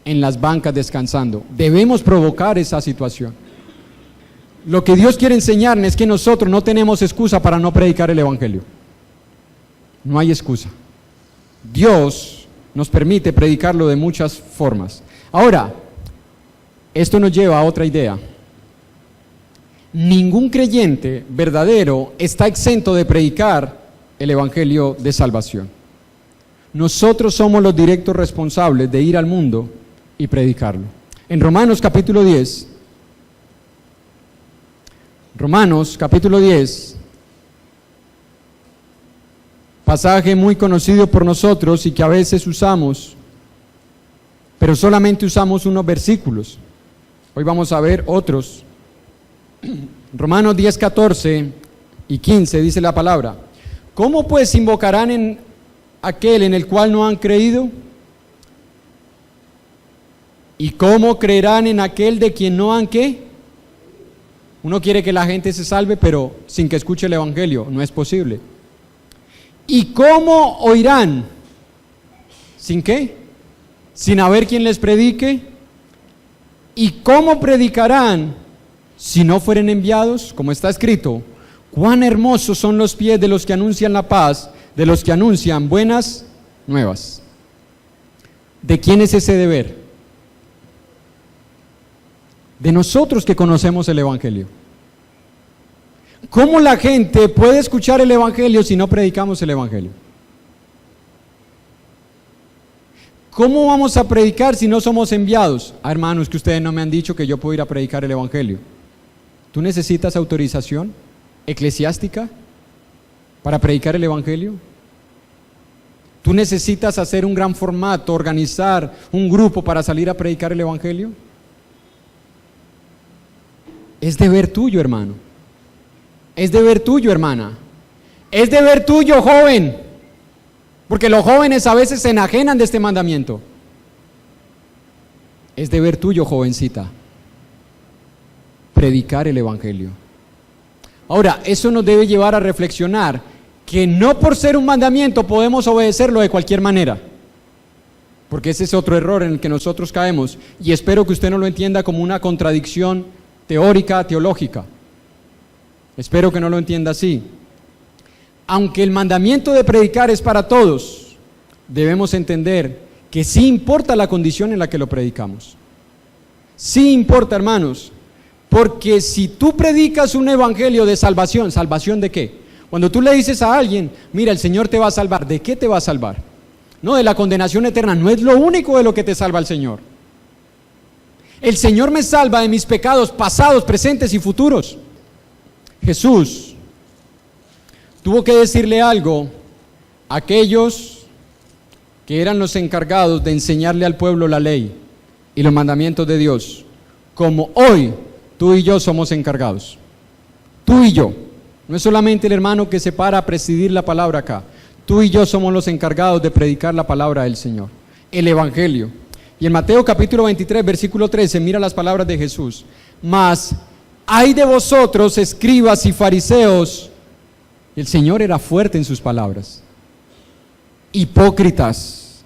en las bancas descansando. Debemos provocar esa situación. Lo que Dios quiere enseñarnos es que nosotros no tenemos excusa para no predicar el Evangelio. No hay excusa. Dios nos permite predicarlo de muchas formas. Ahora, esto nos lleva a otra idea. Ningún creyente verdadero está exento de predicar el Evangelio de salvación. Nosotros somos los directos responsables de ir al mundo y predicarlo. En Romanos capítulo 10, pasaje muy conocido por nosotros y que a veces usamos, pero solamente usamos unos versículos. Hoy vamos a ver otros. Romanos 10, 14 y 15 dice la palabra: ¿cómo pues invocarán en aquel en el cual no han creído? ¿Y cómo creerán en aquel de quien no han qué? Uno quiere que la gente se salve, pero sin que escuche el Evangelio, no es posible. ¿Y cómo oirán? ¿Sin qué? Sin haber quien les predique. ¿Y cómo predicarán si no fueren enviados? Como está escrito: cuán hermosos son los pies de los que anuncian la paz, de los que anuncian buenas nuevas. ¿De quién es ese deber? De nosotros que conocemos el Evangelio. ¿Cómo la gente puede escuchar el Evangelio si no predicamos el Evangelio? ¿Cómo vamos a predicar si no somos enviados? Hermanos, que ustedes no me han dicho que yo puedo ir a predicar el Evangelio. ¿Tú necesitas autorización eclesiástica para predicar el Evangelio? ¿Tú necesitas hacer un gran formato, organizar un grupo para salir a predicar el Evangelio? Es deber tuyo, hermano. Es deber tuyo, hermana. Es deber tuyo, joven. Porque los jóvenes a veces se enajenan de este mandamiento. Es deber tuyo, jovencita, predicar el Evangelio. Ahora, eso nos debe llevar a reflexionar que no por ser un mandamiento podemos obedecerlo de cualquier manera. Porque ese es otro error en el que nosotros caemos. Y espero que usted no lo entienda como una contradicción teórica, teológica. Espero que no lo entienda así. Aunque el mandamiento de predicar es para todos, debemos entender que sí importa la condición en la que lo predicamos. Sí importa, hermanos, porque si tú predicas un evangelio de salvación, ¿salvación de qué? Cuando tú le dices a alguien: mira, el Señor te va a salvar, ¿de qué te va a salvar? No, de la condenación eterna. No es lo único de lo que te salva el Señor. El Señor me salva de mis pecados pasados, presentes y futuros. Jesús tuvo que decirle algo a aquellos que eran los encargados de enseñarle al pueblo la ley y los mandamientos de Dios, como hoy tú y yo somos encargados. Tú y yo. No es solamente el hermano que se para a presidir la palabra acá. Tú y yo somos los encargados de predicar la palabra del Señor, el Evangelio. Y en Mateo capítulo 23, versículo 13, mira las palabras de Jesús. Mas, ay de vosotros, escribas y fariseos. El Señor era fuerte en sus palabras. Hipócritas,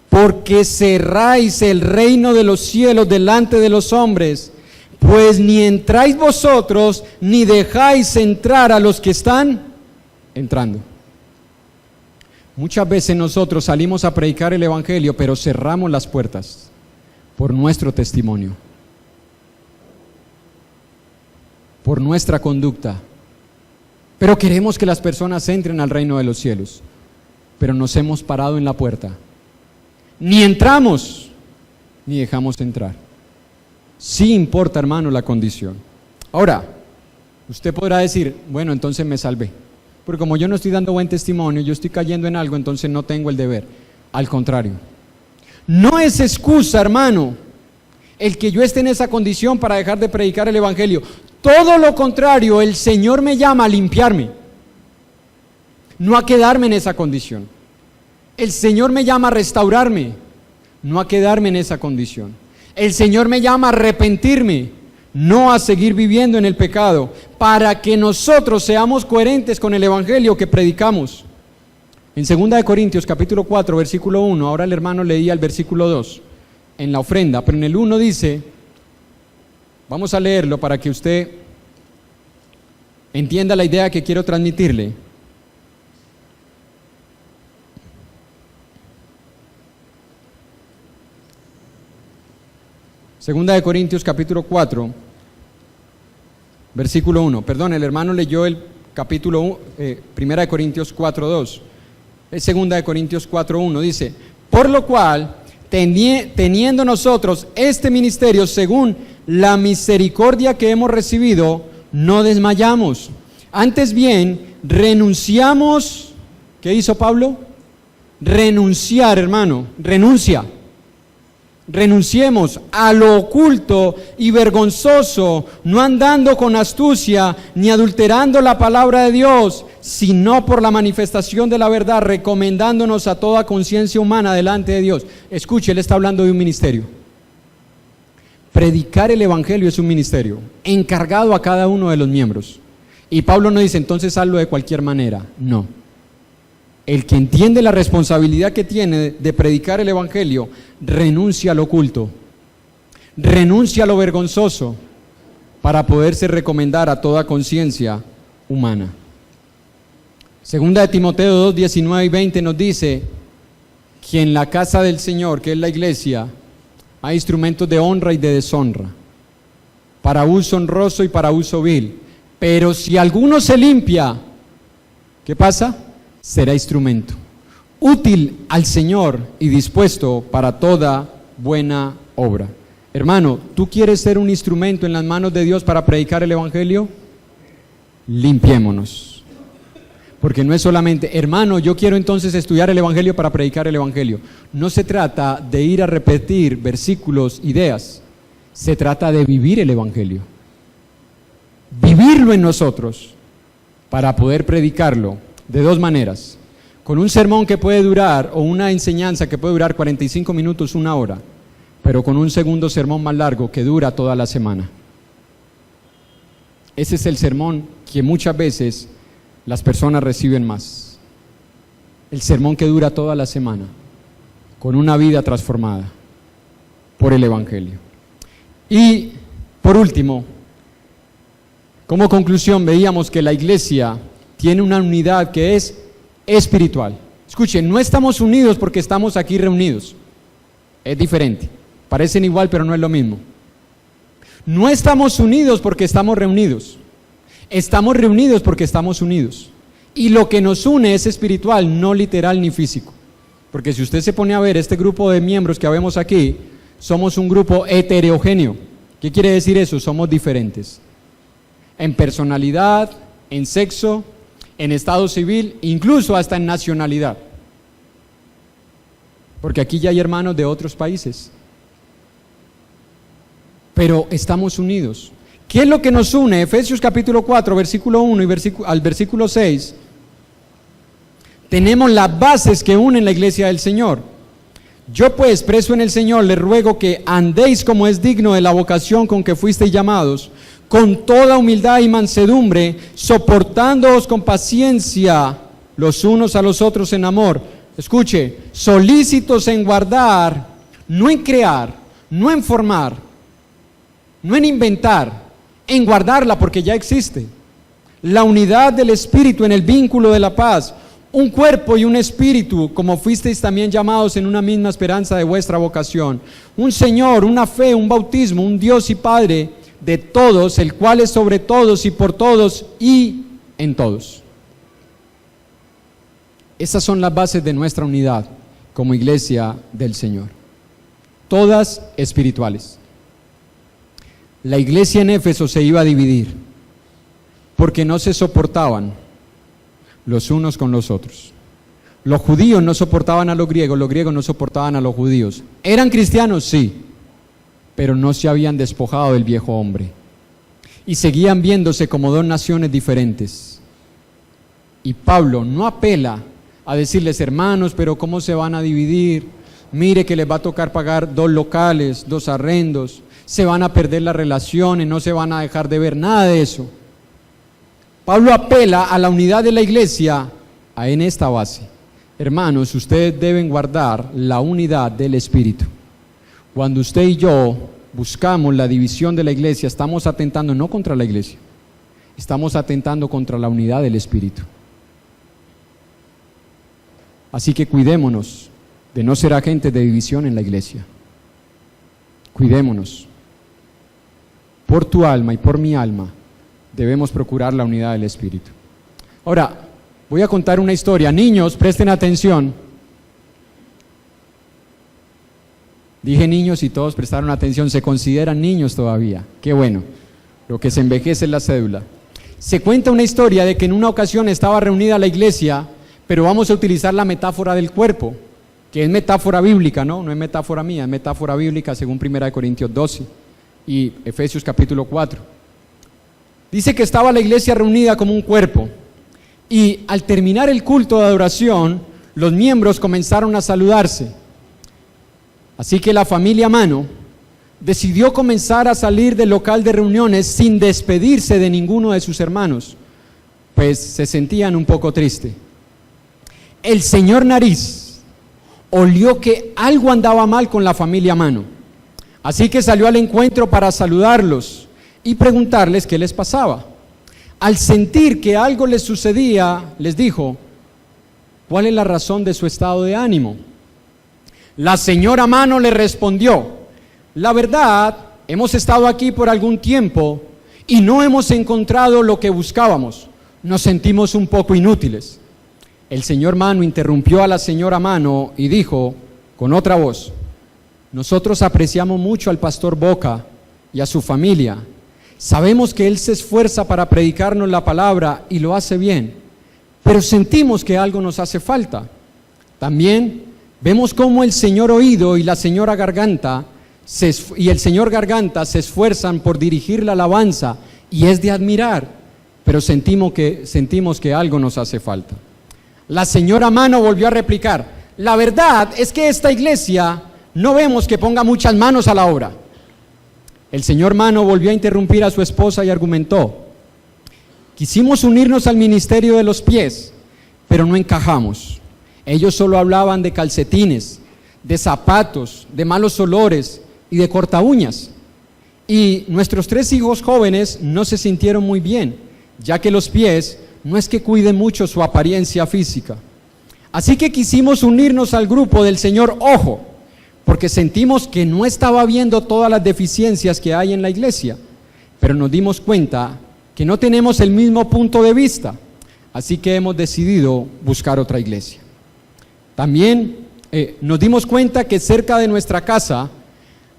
porque cerráis el reino de los cielos delante de los hombres, pues ni entráis vosotros, ni dejáis entrar a los que están entrando. Muchas veces nosotros salimos a predicar el Evangelio, pero cerramos las puertas por nuestro testimonio, por nuestra conducta. Pero queremos que las personas entren al reino de los cielos, pero nos hemos parado en la puerta. Ni entramos, ni dejamos entrar. Sí importa, hermano, la condición. Ahora, usted podrá decir, bueno, entonces me salvé. Porque como yo no estoy dando buen testimonio, yo estoy cayendo en algo, entonces no tengo el deber. Al contrario. No es excusa, hermano, el que yo esté en esa condición para dejar de predicar el Evangelio. Todo lo contrario, el Señor me llama a limpiarme, no a quedarme en esa condición. El Señor me llama a restaurarme, no a quedarme en esa condición. El Señor me llama a arrepentirme, no a seguir viviendo en el pecado, para que nosotros seamos coherentes con el Evangelio que predicamos. En 2 Corintios capítulo 4, versículo 1, ahora el hermano leía el versículo 2, en la ofrenda, pero en el 1 dice, vamos a leerlo para que usted entienda la idea que quiero transmitirle. Segunda de Corintios capítulo 4, versículo 1. Perdón, el hermano leyó el capítulo 1, Primera de Corintios 4, 2. Es Segunda de Corintios 4, 1. Dice, por lo cual, teniendo nosotros este ministerio según la misericordia que hemos recibido, no desmayamos. Antes bien, renunciamos. ¿Qué hizo Pablo? Renunciar, hermano, renuncia. Renunciemos a lo oculto y vergonzoso, no andando con astucia, ni adulterando la palabra de Dios, sino por la manifestación de la verdad, recomendándonos a toda conciencia humana delante de Dios. Escuche, él está hablando de un ministerio. Predicar el Evangelio es un ministerio, encargado a cada uno de los miembros. Y Pablo no dice, entonces hazlo de cualquier manera. No. El que entiende la responsabilidad que tiene de predicar el Evangelio, renuncia a lo oculto, renuncia a lo vergonzoso, para poderse recomendar a toda conciencia humana. Segunda de Timoteo 2, 19 y 20 nos dice que en la casa del Señor, que es la iglesia, hay instrumentos de honra y de deshonra, para uso honroso y para uso vil. Pero si alguno se limpia, ¿qué pasa? Será instrumento útil al Señor y dispuesto para toda buena obra. Hermano, ¿tú quieres ser un instrumento en las manos de Dios para predicar el Evangelio? Limpiémonos. Porque no es solamente, hermano, yo quiero entonces estudiar el Evangelio para predicar el Evangelio. No se trata de ir a repetir versículos, ideas. Se trata de vivir el Evangelio. Vivirlo en nosotros para poder predicarlo de dos maneras. Con un sermón que puede durar, o una enseñanza que puede durar 45 minutos, una hora, pero con un segundo sermón más largo que dura toda la semana. Ese es el sermón que muchas veces las personas reciben más. El sermón que dura toda la semana, con una vida transformada por el Evangelio. Y por último, como conclusión, veíamos que la iglesia tiene una unidad que es espiritual. Escuchen, no estamos unidos porque estamos aquí reunidos. Es diferente. Parecen igual, pero no es lo mismo. No estamos unidos porque estamos reunidos. Estamos reunidos porque estamos unidos. Y lo que nos une es espiritual, no literal ni físico. Porque si usted se pone a ver este grupo de miembros que vemos aquí, somos un grupo heterogéneo. ¿Qué quiere decir eso? Somos diferentes. En personalidad, en sexo, en estado civil, incluso hasta en nacionalidad. Porque aquí ya hay hermanos de otros países. Pero estamos unidos. ¿Qué es lo que nos une? Efesios capítulo 4, versículo 1 y al versículo 6. Tenemos las bases que unen la iglesia del Señor. Yo pues, preso en el Señor, les ruego que andéis como es digno de la vocación con que fuisteis llamados, con toda humildad y mansedumbre, soportándoos con paciencia los unos a los otros en amor. Escuche, solícitos en guardar, no en crear, no en formar, no en inventar, en guardarla porque ya existe. La unidad del Espíritu en el vínculo de la paz, un cuerpo y un espíritu, como fuisteis también llamados en una misma esperanza de vuestra vocación. Un Señor, una fe, un bautismo, un Dios y Padre de todos, el cual es sobre todos y por todos y en todos. Esas son las bases de nuestra unidad como iglesia del Señor. Todas espirituales. La iglesia en Éfeso se iba a dividir porque no se soportaban los unos con los otros. Los judíos no soportaban a los griegos no soportaban a los judíos. ¿Eran cristianos? Sí, pero no se habían despojado del viejo hombre y seguían viéndose como dos naciones diferentes. Y Pablo no apela a decirles, hermanos, pero ¿cómo se van a dividir? Mire que les va a tocar pagar 2 locales, 2 arrendos, se van a perder las relaciones, no se van a dejar de ver, nada de eso. Pablo apela a la unidad de la iglesia en esta base. Hermanos, ustedes deben guardar la unidad del Espíritu. Cuando usted y yo buscamos la división de la iglesia, estamos atentando no contra la iglesia, estamos atentando contra la unidad del Espíritu. Así que cuidémonos de no ser agentes de división en la iglesia. Cuidémonos. Por tu alma y por mi alma debemos procurar la unidad del Espíritu. Ahora, voy a contar una historia. Niños, presten atención. Dije niños y todos prestaron atención. Se consideran niños todavía. Qué bueno. Lo que se envejece es la cédula. Se cuenta una historia de que en una ocasión estaba reunida la iglesia, pero vamos a utilizar la metáfora del cuerpo, que es metáfora bíblica, ¿no? No es metáfora mía, es metáfora bíblica según 1 Corintios 12 y Efesios capítulo 4. Dice que estaba la iglesia reunida como un cuerpo y al terminar el culto de adoración, los miembros comenzaron a saludarse. Así que la familia Mano decidió comenzar a salir del local de reuniones sin despedirse de ninguno de sus hermanos, pues se sentían un poco tristes. El señor Nariz olió que algo andaba mal con la familia Mano, así que salió al encuentro para saludarlos y preguntarles qué les pasaba. Al sentir que algo les sucedía, les dijo, ¿cuál es la razón de su estado de ánimo? La señora Mano le respondió, la verdad, hemos estado aquí por algún tiempo y no hemos encontrado lo que buscábamos, nos sentimos un poco inútiles. El señor Mano interrumpió a la señora Mano y dijo con otra voz, nosotros apreciamos mucho al pastor Boca y a su familia. Sabemos que él se esfuerza para predicarnos la palabra y lo hace bien, pero sentimos que algo nos hace falta. También vemos cómo el señor Oído y la señora Garganta y el señor Garganta se esfuerzan por dirigir la alabanza y es de admirar, pero sentimos que algo nos hace falta. La señora Mano volvió a replicar, la verdad es que esta iglesia no vemos que ponga muchas manos a la obra. El señor Mano volvió a interrumpir a su esposa y argumentó, quisimos unirnos al ministerio de los pies, pero no encajamos. Ellos solo hablaban de calcetines, de zapatos, de malos olores y de corta uñas. Y nuestros 3 hijos jóvenes no se sintieron muy bien, ya que los pies no es que cuiden mucho su apariencia física. Así que quisimos unirnos al grupo del señor Ojo, porque sentimos que no estaba viendo todas las deficiencias que hay en la iglesia, pero nos dimos cuenta que no tenemos el mismo punto de vista, así que hemos decidido buscar otra iglesia. También nos dimos cuenta que cerca de nuestra casa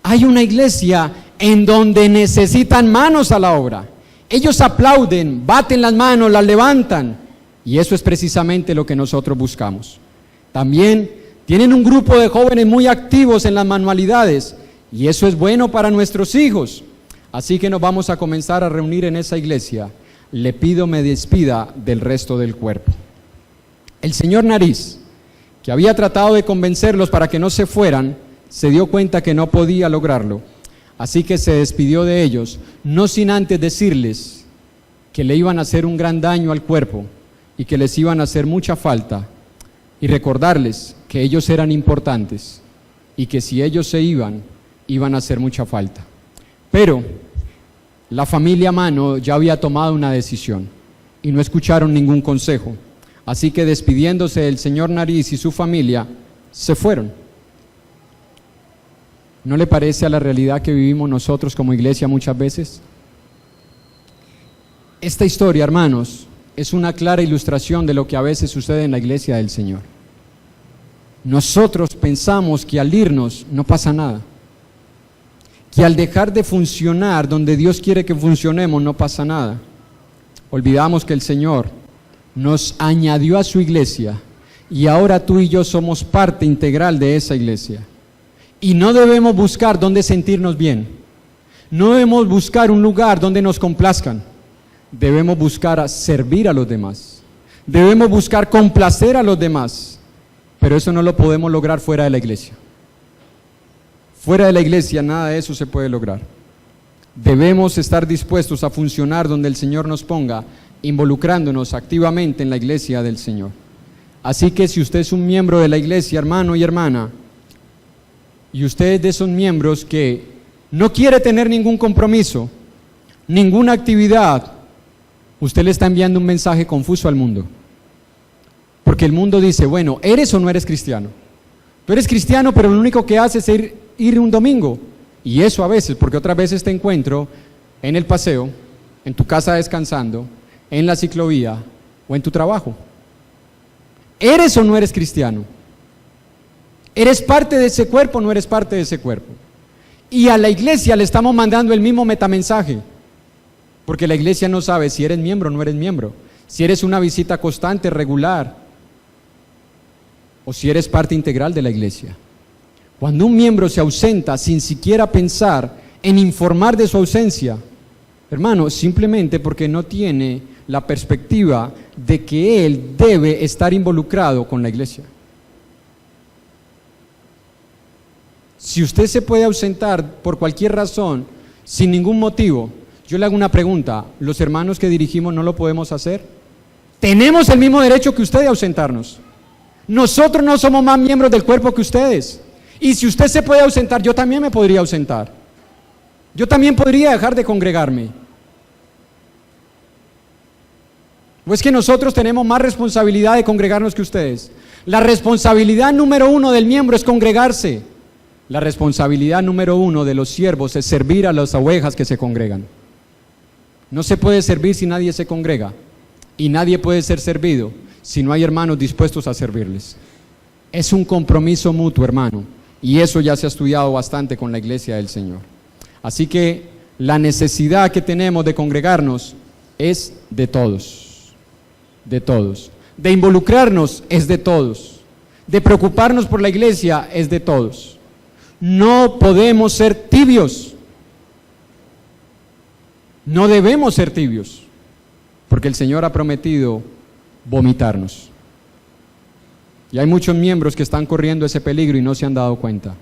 hay una iglesia en donde necesitan manos a la obra. Ellos aplauden, baten las manos, las levantan Y eso es precisamente lo que nosotros buscamos. También tienen un grupo de jóvenes muy activos en las manualidades, y eso es bueno para nuestros hijos. Así que nos vamos a comenzar a reunir en esa iglesia. Le pido me despida del resto del cuerpo. El señor Nariz, que había tratado de convencerlos para que no se fueran, se dio cuenta que no podía lograrlo. Así que se despidió de ellos, no sin antes decirles que le iban a hacer un gran daño al cuerpo y que les iban a hacer mucha falta, y recordarles que ellos eran importantes y que si ellos se iban a hacer mucha falta. Pero la familia Mano ya había tomado una decisión y no escucharon ningún consejo. Así que despidiéndose del señor Nariz y su familia, se fueron. ¿No le parece a la realidad que vivimos nosotros como iglesia muchas veces? Esta historia, hermanos, es una clara ilustración de lo que a veces sucede en la iglesia del Señor. Nosotros pensamos que al irnos no pasa nada, que al dejar de funcionar donde Dios quiere que funcionemos no pasa nada. Olvidamos que el Señor nos añadió a su iglesia y ahora tú y yo somos parte integral de esa iglesia. Y no debemos buscar dónde sentirnos bien, no debemos buscar un lugar donde nos complazcan, debemos buscar servir a los demás, debemos buscar complacer a los demás, pero eso no lo podemos lograr fuera de la iglesia. Fuera de la iglesia nada de eso se puede lograr. Debemos estar dispuestos a funcionar donde el Señor nos ponga, involucrándonos activamente en la iglesia del Señor. Así que si usted es un miembro de la iglesia, hermano y hermana, y usted es de esos miembros que no quiere tener ningún compromiso, ninguna actividad, usted le está enviando un mensaje confuso al mundo. Porque el mundo dice, bueno, ¿eres o no eres cristiano? Tú eres cristiano, pero lo único que haces es ir un domingo. Y eso a veces, porque otras veces te encuentro en el paseo, en tu casa descansando, en la ciclovía o en tu trabajo. ¿Eres o no eres cristiano? ¿Eres parte de ese cuerpo o no eres parte de ese cuerpo? Y a la iglesia le estamos mandando el mismo metamensaje, porque la iglesia no sabe si eres miembro o no eres miembro, si eres una visita constante, regular, o si eres parte integral de la iglesia. Cuando un miembro se ausenta sin siquiera pensar en informar de su ausencia, hermano, simplemente porque no tiene la perspectiva de que él debe estar involucrado con la iglesia. Si usted se puede ausentar por cualquier razón, sin ningún motivo, yo le hago una pregunta, ¿los hermanos que dirigimos no lo podemos hacer? Tenemos el mismo derecho que usted de ausentarnos. Nosotros no somos más miembros del cuerpo que ustedes. Y si usted se puede ausentar, yo también me podría ausentar. Yo también podría dejar de congregarme. ¿O es que nosotros tenemos más responsabilidad de congregarnos que ustedes? La responsabilidad número 1 del miembro es congregarse. La responsabilidad número 1 de los siervos es servir a las ovejas que se congregan. No se puede servir si nadie se congrega. Y nadie puede ser servido si no hay hermanos dispuestos a servirles. Es un compromiso mutuo, hermano. Y eso ya se ha estudiado bastante con la iglesia del Señor. Así que la necesidad que tenemos de congregarnos es de todos. De todos. De involucrarnos es de todos. De preocuparnos por la iglesia es de todos. No podemos ser tibios. No debemos ser tibios. Porque el Señor ha prometido vomitarnos. Y hay muchos miembros que están corriendo ese peligro y no se han dado cuenta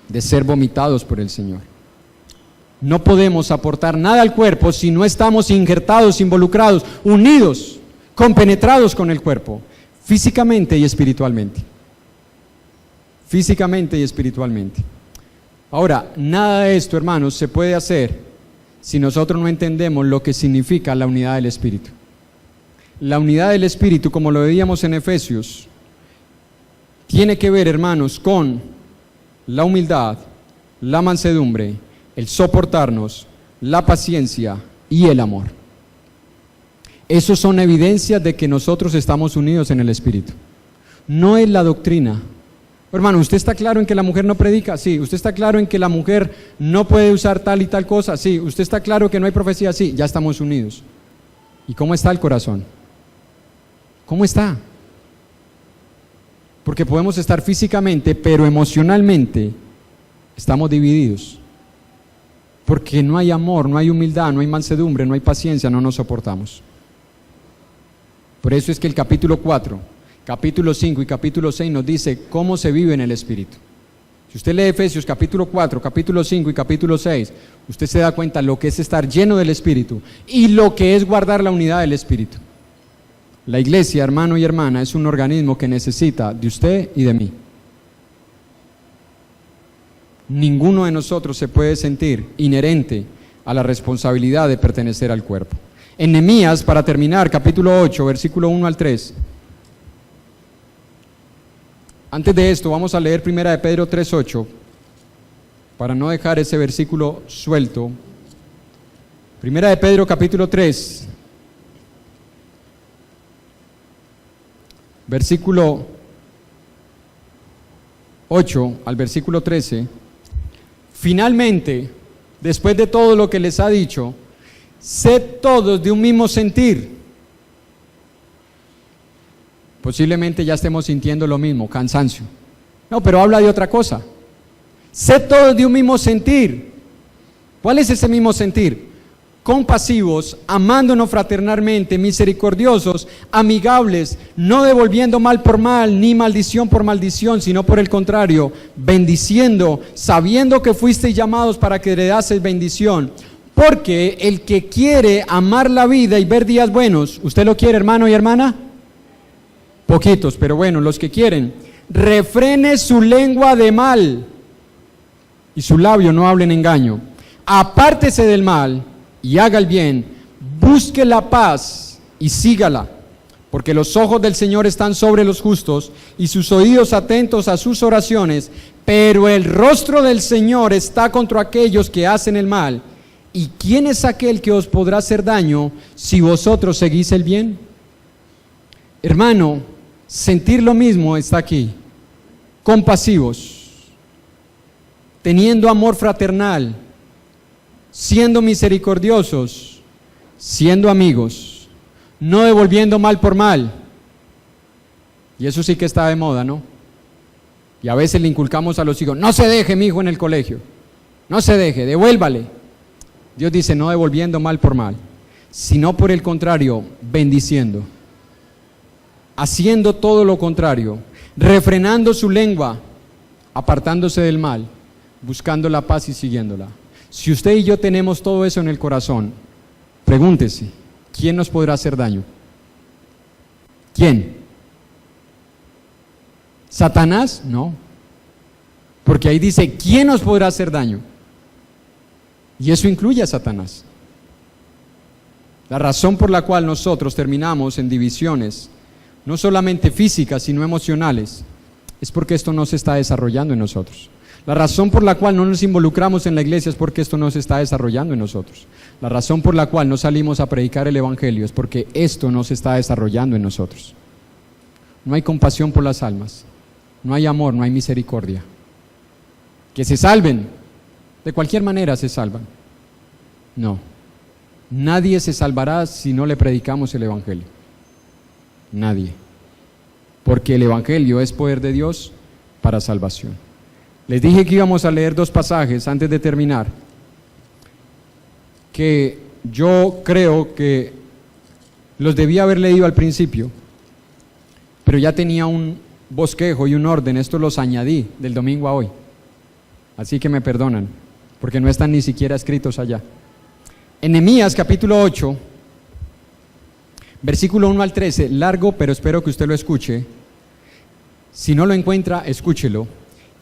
de ser vomitados por el Señor. No podemos aportar nada al cuerpo si no estamos injertados, involucrados, unidos, compenetrados con el cuerpo, físicamente y espiritualmente. Físicamente y espiritualmente. Ahora, nada de esto, hermanos, se puede hacer si nosotros no entendemos lo que significa la unidad del Espíritu. La unidad del Espíritu, como lo veíamos en Efesios, tiene que ver, hermanos, con la humildad, la mansedumbre, el soportarnos, la paciencia y el amor. Esos son evidencias de que nosotros estamos unidos en el Espíritu. No es la doctrina. Hermano, ¿usted está claro en que la mujer no predica? Sí. ¿Usted está claro en que la mujer no puede usar tal y tal cosa? Sí. ¿Usted está claro que no hay profecía? Sí. Ya estamos unidos. ¿Y cómo está el corazón? ¿Cómo está? Porque podemos estar físicamente, pero emocionalmente estamos divididos. Porque no hay amor, no hay humildad, no hay mansedumbre, no hay paciencia, no nos soportamos. Por eso es que el capítulo 4, capítulo 5 y capítulo 6 nos dice cómo se vive en el Espíritu. Si usted lee Efesios capítulo 4, capítulo 5 y capítulo 6, usted se da cuenta lo que es estar lleno del Espíritu y lo que es guardar la unidad del Espíritu. La iglesia, hermano y hermana, es un organismo que necesita de usted y de mí. Ninguno de nosotros se puede sentir inherente a la responsabilidad de pertenecer al cuerpo. En Nehemías, para terminar, capítulo 8, versículo 1 al 3. Antes de esto, vamos a leer 1 de Pedro 3:8, para no dejar ese versículo suelto. 1 de Pedro, capítulo 3, versículo 8 al versículo 13. Finalmente, después de todo lo que les ha dicho, sed todos de un mismo sentir. Posiblemente ya estemos sintiendo lo mismo, cansancio. No, pero habla de otra cosa. Sed todos de un mismo sentir. ¿Cuál es ese mismo sentir? Compasivos, amándonos fraternalmente, misericordiosos, amigables, no devolviendo mal por mal, ni maldición por maldición, sino por el contrario, bendiciendo, sabiendo que fuisteis llamados para que heredaseis bendición. Porque el que quiere amar la vida y ver días buenos, ¿usted lo quiere, hermano y hermana? Poquitos, pero bueno, los que quieren, refrene su lengua de mal y su labio no hable en engaño. Apártese del mal y haga el bien, busque la paz y sígala, porque los ojos del Señor están sobre los justos y sus oídos atentos a sus oraciones, pero el rostro del Señor está contra aquellos que hacen el mal. ¿Y quién es aquel que os podrá hacer daño si vosotros seguís el bien? Hermano, sentir lo mismo está aquí, compasivos, teniendo amor fraternal, siendo misericordiosos, siendo amigos, no devolviendo mal por mal. Y eso sí que está de moda, ¿no? Y a veces le inculcamos a los hijos, no se deje mi hijo en el colegio, no se deje, devuélvale. Dios dice, no devolviendo mal por mal, sino por el contrario, bendiciendo, haciendo todo lo contrario, refrenando su lengua, apartándose del mal, buscando la paz y siguiéndola. Si usted y yo tenemos todo eso en el corazón, pregúntese, ¿quién nos podrá hacer daño? ¿Quién? ¿Satanás? No. Porque ahí dice, ¿quién nos podrá hacer daño? Y eso incluye a Satanás. La razón por la cual nosotros terminamos en divisiones, no solamente físicas, sino emocionales, es porque esto no se está desarrollando en nosotros. La razón por la cual no nos involucramos en la iglesia es porque esto no se está desarrollando en nosotros. La razón por la cual no salimos a predicar el evangelio es porque esto no se está desarrollando en nosotros. No hay compasión por las almas, no hay amor, no hay misericordia. Que se salven, de cualquier manera se salvan. No, nadie se salvará si no le predicamos el evangelio. Nadie. Porque el evangelio es poder de Dios para salvación. Les dije que íbamos a leer dos pasajes antes de terminar, que yo creo que los debía haber leído al principio, pero ya tenía un bosquejo y un orden, estos los añadí del domingo a hoy, así que me perdonan, porque no están ni siquiera escritos allá. En Nehemías capítulo 8, versículo 1 al 13, largo, pero espero que usted lo escuche. Si no lo encuentra, escúchelo.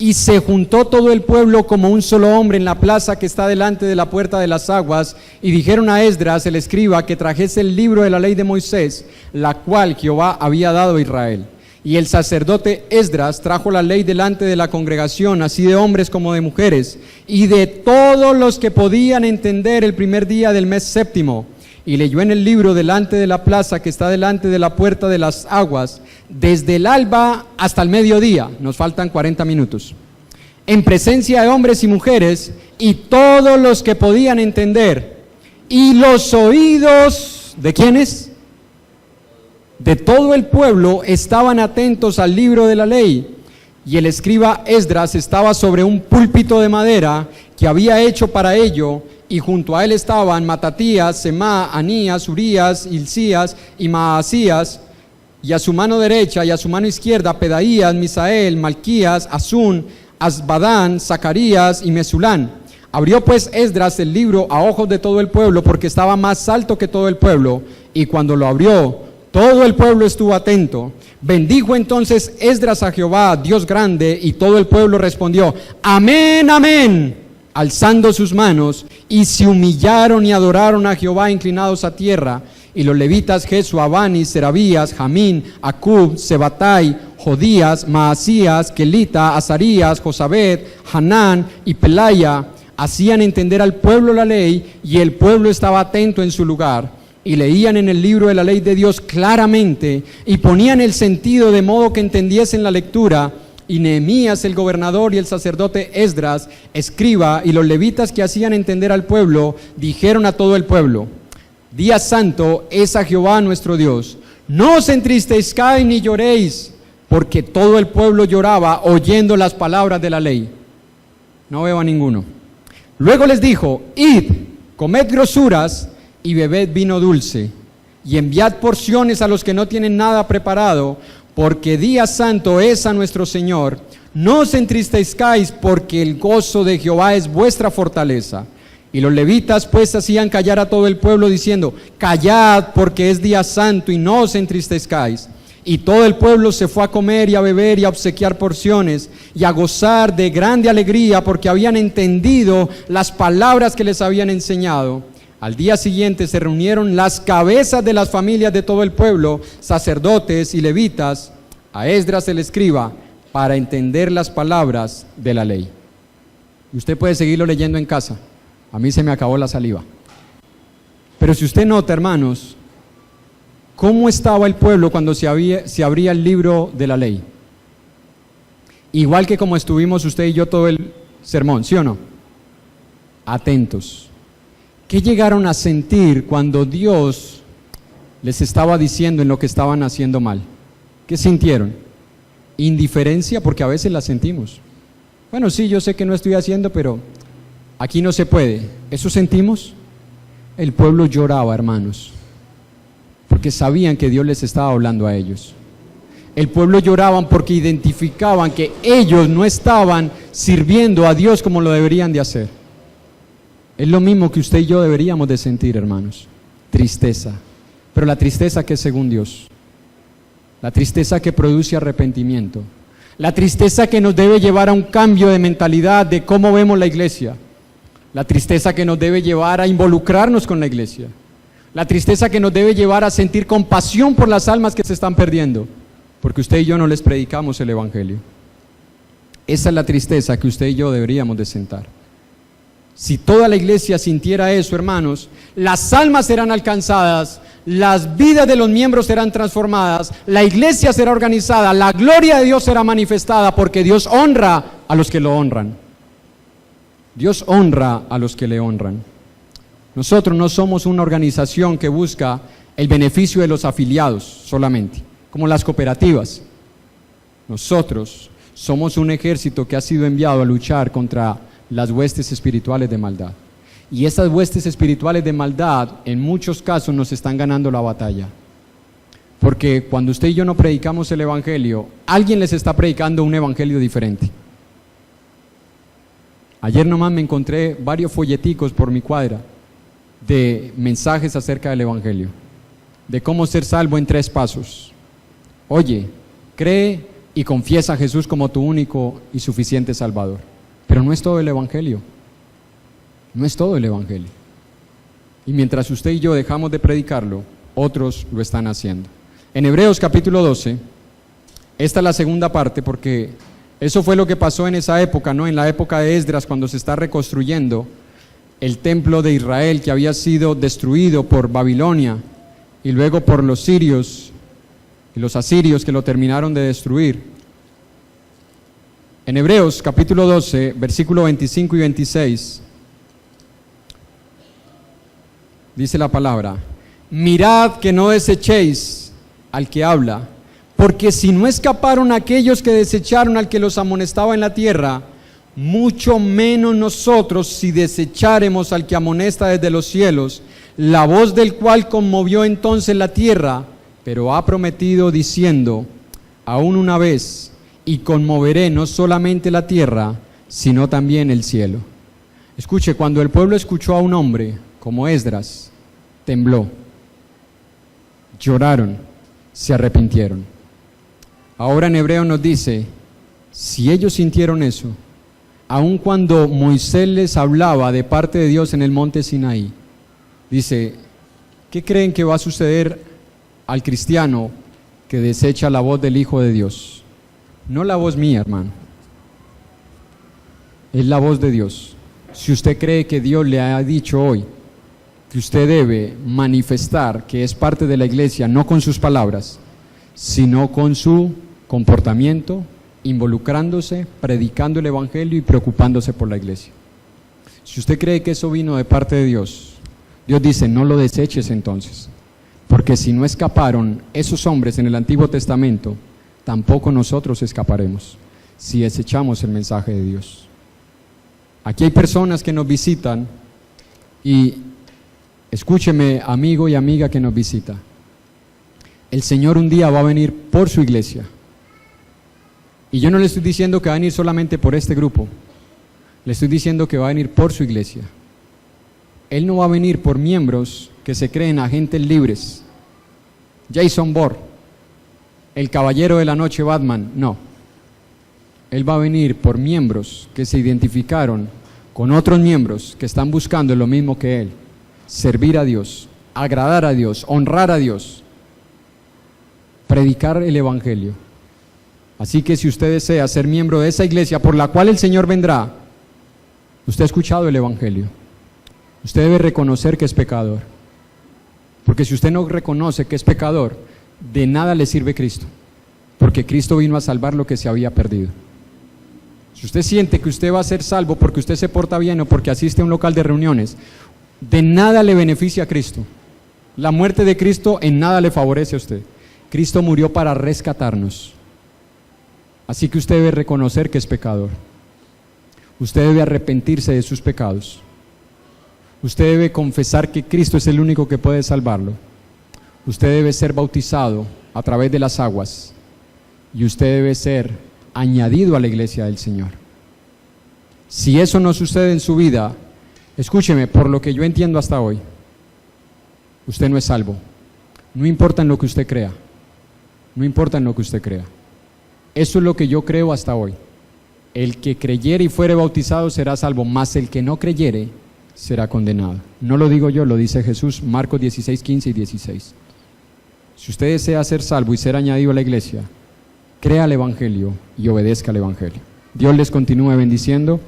Y se juntó todo el pueblo como un solo hombre en la plaza que está delante de la puerta de las aguas, y dijeron a Esdras, el escriba, que trajese el libro de la ley de Moisés, la cual Jehová había dado a Israel. Y el sacerdote Esdras trajo la ley delante de la congregación, así de hombres como de mujeres, y de todos los que podían entender el primer día del mes séptimo. Y leyó en el libro delante de la plaza que está delante de la puerta de las aguas, desde el alba hasta el mediodía, nos faltan 40 minutos, en presencia de hombres y mujeres, y todos los que podían entender, y los oídos, ¿de quiénes? de todo el pueblo estaban atentos al libro de la ley, y el escriba Esdras estaba sobre un púlpito de madera que había hecho para ello, y junto a él estaban Matatías, Semá, Anías, Urías, Hilcías y Maasías, y a su mano derecha y a su mano izquierda Pedaías, Misael, Malquías, Asún, Asbadán, Zacarías y Mesulán. Abrió pues Esdras el libro a ojos de todo el pueblo, porque estaba más alto que todo el pueblo, y cuando lo abrió, todo el pueblo estuvo atento. Bendijo entonces Esdras a Jehová, Dios grande, y todo el pueblo respondió: amén, amén, alzando sus manos, y se humillaron y adoraron a Jehová inclinados a tierra. Y los levitas Jesua, Bani, Serabías, Jamín, Acub, Sebatai, Jodías, Maasías, Kelita, Azarías, Josabed, Hanán y Pelaya hacían entender al pueblo la ley, y el pueblo estaba atento en su lugar, y leían en el libro de la ley de Dios claramente, y ponían el sentido de modo que entendiesen la lectura. Y Nehemías el gobernador y el sacerdote Esdras, escriba, y los levitas que hacían entender al pueblo, dijeron a todo el pueblo: día santo es a Jehová nuestro Dios, no os entristezcáis ni lloréis, porque todo el pueblo lloraba oyendo las palabras de la ley. No veo a ninguno. Luego les dijo: id, comed grosuras y bebed vino dulce, y enviad porciones a los que no tienen nada preparado, porque día santo es a nuestro Señor. No os entristezcáis, porque el gozo de Jehová es vuestra fortaleza. Y los levitas pues hacían callar a todo el pueblo, diciendo: callad, porque es día santo, y no os entristezcáis. Y todo el pueblo se fue a comer y a beber y a obsequiar porciones y a gozar de grande alegría, porque habían entendido las palabras que les habían enseñado. Al día siguiente se reunieron las cabezas de las familias de todo el pueblo, sacerdotes y levitas, a Esdras el escriba, para entender las palabras de la ley. Y usted puede seguirlo leyendo en casa. A mí se me acabó la saliva. Pero si usted nota, hermanos, ¿cómo estaba el pueblo cuando se abría el libro de la ley? Igual que como estuvimos usted y yo todo el sermón, ¿sí o no? Atentos. ¿Qué llegaron a sentir cuando Dios les estaba diciendo en lo que estaban haciendo mal? ¿Qué sintieron? Indiferencia, porque a veces la sentimos. Bueno, sí, yo sé que no estoy haciendo, pero aquí no se puede. ¿Eso sentimos? El pueblo lloraba, hermanos, porque sabían que Dios les estaba hablando a ellos. El pueblo lloraban porque identificaban que ellos no estaban sirviendo a Dios como lo deberían de hacer. Es lo mismo que usted y yo deberíamos de sentir, hermanos. Tristeza, pero la tristeza que es según Dios. La tristeza que produce arrepentimiento. La tristeza que nos debe llevar a un cambio de mentalidad de cómo vemos la iglesia. La tristeza que nos debe llevar a involucrarnos con la iglesia. La tristeza que nos debe llevar a sentir compasión por las almas que se están perdiendo, porque usted y yo no les predicamos el evangelio. Esa es la tristeza que usted y yo deberíamos de sentir. Si toda la iglesia sintiera eso, hermanos, las almas serán alcanzadas, las vidas de los miembros serán transformadas, la iglesia será organizada, la gloria de Dios será manifestada, porque Dios honra a los que lo honran. Dios honra a los que le honran. Nosotros no somos una organización que busca el beneficio de los afiliados solamente, como las cooperativas. Nosotros somos un ejército que ha sido enviado a luchar contra las huestes espirituales de maldad. Y esas huestes espirituales de maldad en muchos casos nos están ganando la batalla. Porque cuando usted y yo no predicamos el evangelio, alguien les está predicando un evangelio diferente. Ayer nomás me encontré varios folleticos por mi cuadra de mensajes acerca del evangelio, de cómo ser salvo en 3 pasos. Oye, cree y confiesa a Jesús como tu único y suficiente Salvador. Pero no es todo el evangelio. No es todo el evangelio. Y mientras usted y yo dejamos de predicarlo, otros lo están haciendo. En Hebreos capítulo 12, esta es la segunda parte, porque eso fue lo que pasó en esa época, ¿no? En la época de Esdras, cuando se está reconstruyendo el templo de Israel, que había sido destruido por Babilonia y luego por los sirios y los asirios, que lo terminaron de destruir. En Hebreos capítulo 12, versículo 25 y 26, dice la palabra: mirad que no desechéis al que habla, porque si no escaparon aquellos que desecharon al que los amonestaba en la tierra, mucho menos nosotros si desecharemos al que amonesta desde los cielos, la voz del cual conmovió entonces la tierra, pero ha prometido diciendo, aún una vez, y conmoveré no solamente la tierra, sino también el cielo. Escuche, cuando el pueblo escuchó a un hombre como Esdras, tembló, lloraron, se arrepintieron. Ahora en Hebreo nos dice, si ellos sintieron eso, aun cuando Moisés les hablaba de parte de Dios en el monte Sinaí, dice, ¿qué creen que va a suceder al cristiano que desecha la voz del Hijo de Dios? No la voz mía, hermano, es la voz de Dios. Si usted cree que Dios le ha dicho hoy que usted debe manifestar que es parte de la iglesia, no con sus palabras, sino con su comportamiento, involucrándose, predicando el evangelio y preocupándose por la iglesia. Si usted cree que eso vino de parte de Dios, Dios dice, no lo deseches entonces, porque si no escaparon esos hombres en el Antiguo Testamento, tampoco nosotros escaparemos si desechamos el mensaje de Dios. Aquí hay personas que nos visitan y escúcheme, amigo y amiga que nos visita, el Señor un día va a venir por su iglesia. Y yo no le estoy diciendo que va a venir solamente por este grupo, le estoy diciendo que va a venir por su iglesia. Él no va a venir por miembros que se creen agentes libres, Jason Bourne, el caballero de la noche Batman, no. Él va a venir por miembros que se identificaron con otros miembros que están buscando lo mismo que él, servir a Dios, agradar a Dios, honrar a Dios, predicar el evangelio. Así que si usted desea ser miembro de esa iglesia por la cual el Señor vendrá, usted ha escuchado el evangelio, usted debe reconocer que es pecador, porque si usted no reconoce que es pecador, de nada le sirve Cristo, porque Cristo vino a salvar lo que se había perdido. Si usted siente que usted va a ser salvo porque usted se porta bien o porque asiste a un local de reuniones, de nada le beneficia a Cristo. La muerte de Cristo en nada le favorece a usted. Cristo murió para rescatarnos. Así que usted debe reconocer que es pecador. Usted debe arrepentirse de sus pecados. Usted debe confesar que Cristo es el único que puede salvarlo. Usted debe ser bautizado a través de las aguas y usted debe ser añadido a la iglesia del Señor. Si eso no sucede en su vida, escúcheme, por lo que yo entiendo hasta hoy, usted no es salvo. No importa en lo que usted crea, no importa en lo que usted crea. Eso es lo que yo creo hasta hoy. El que creyere y fuere bautizado será salvo, mas el que no creyere será condenado. No lo digo yo, lo dice Jesús, Marcos 16, 15 y 16. Si usted desea ser salvo y ser añadido a la iglesia, crea el evangelio y obedezca al evangelio. Dios les continúe bendiciendo.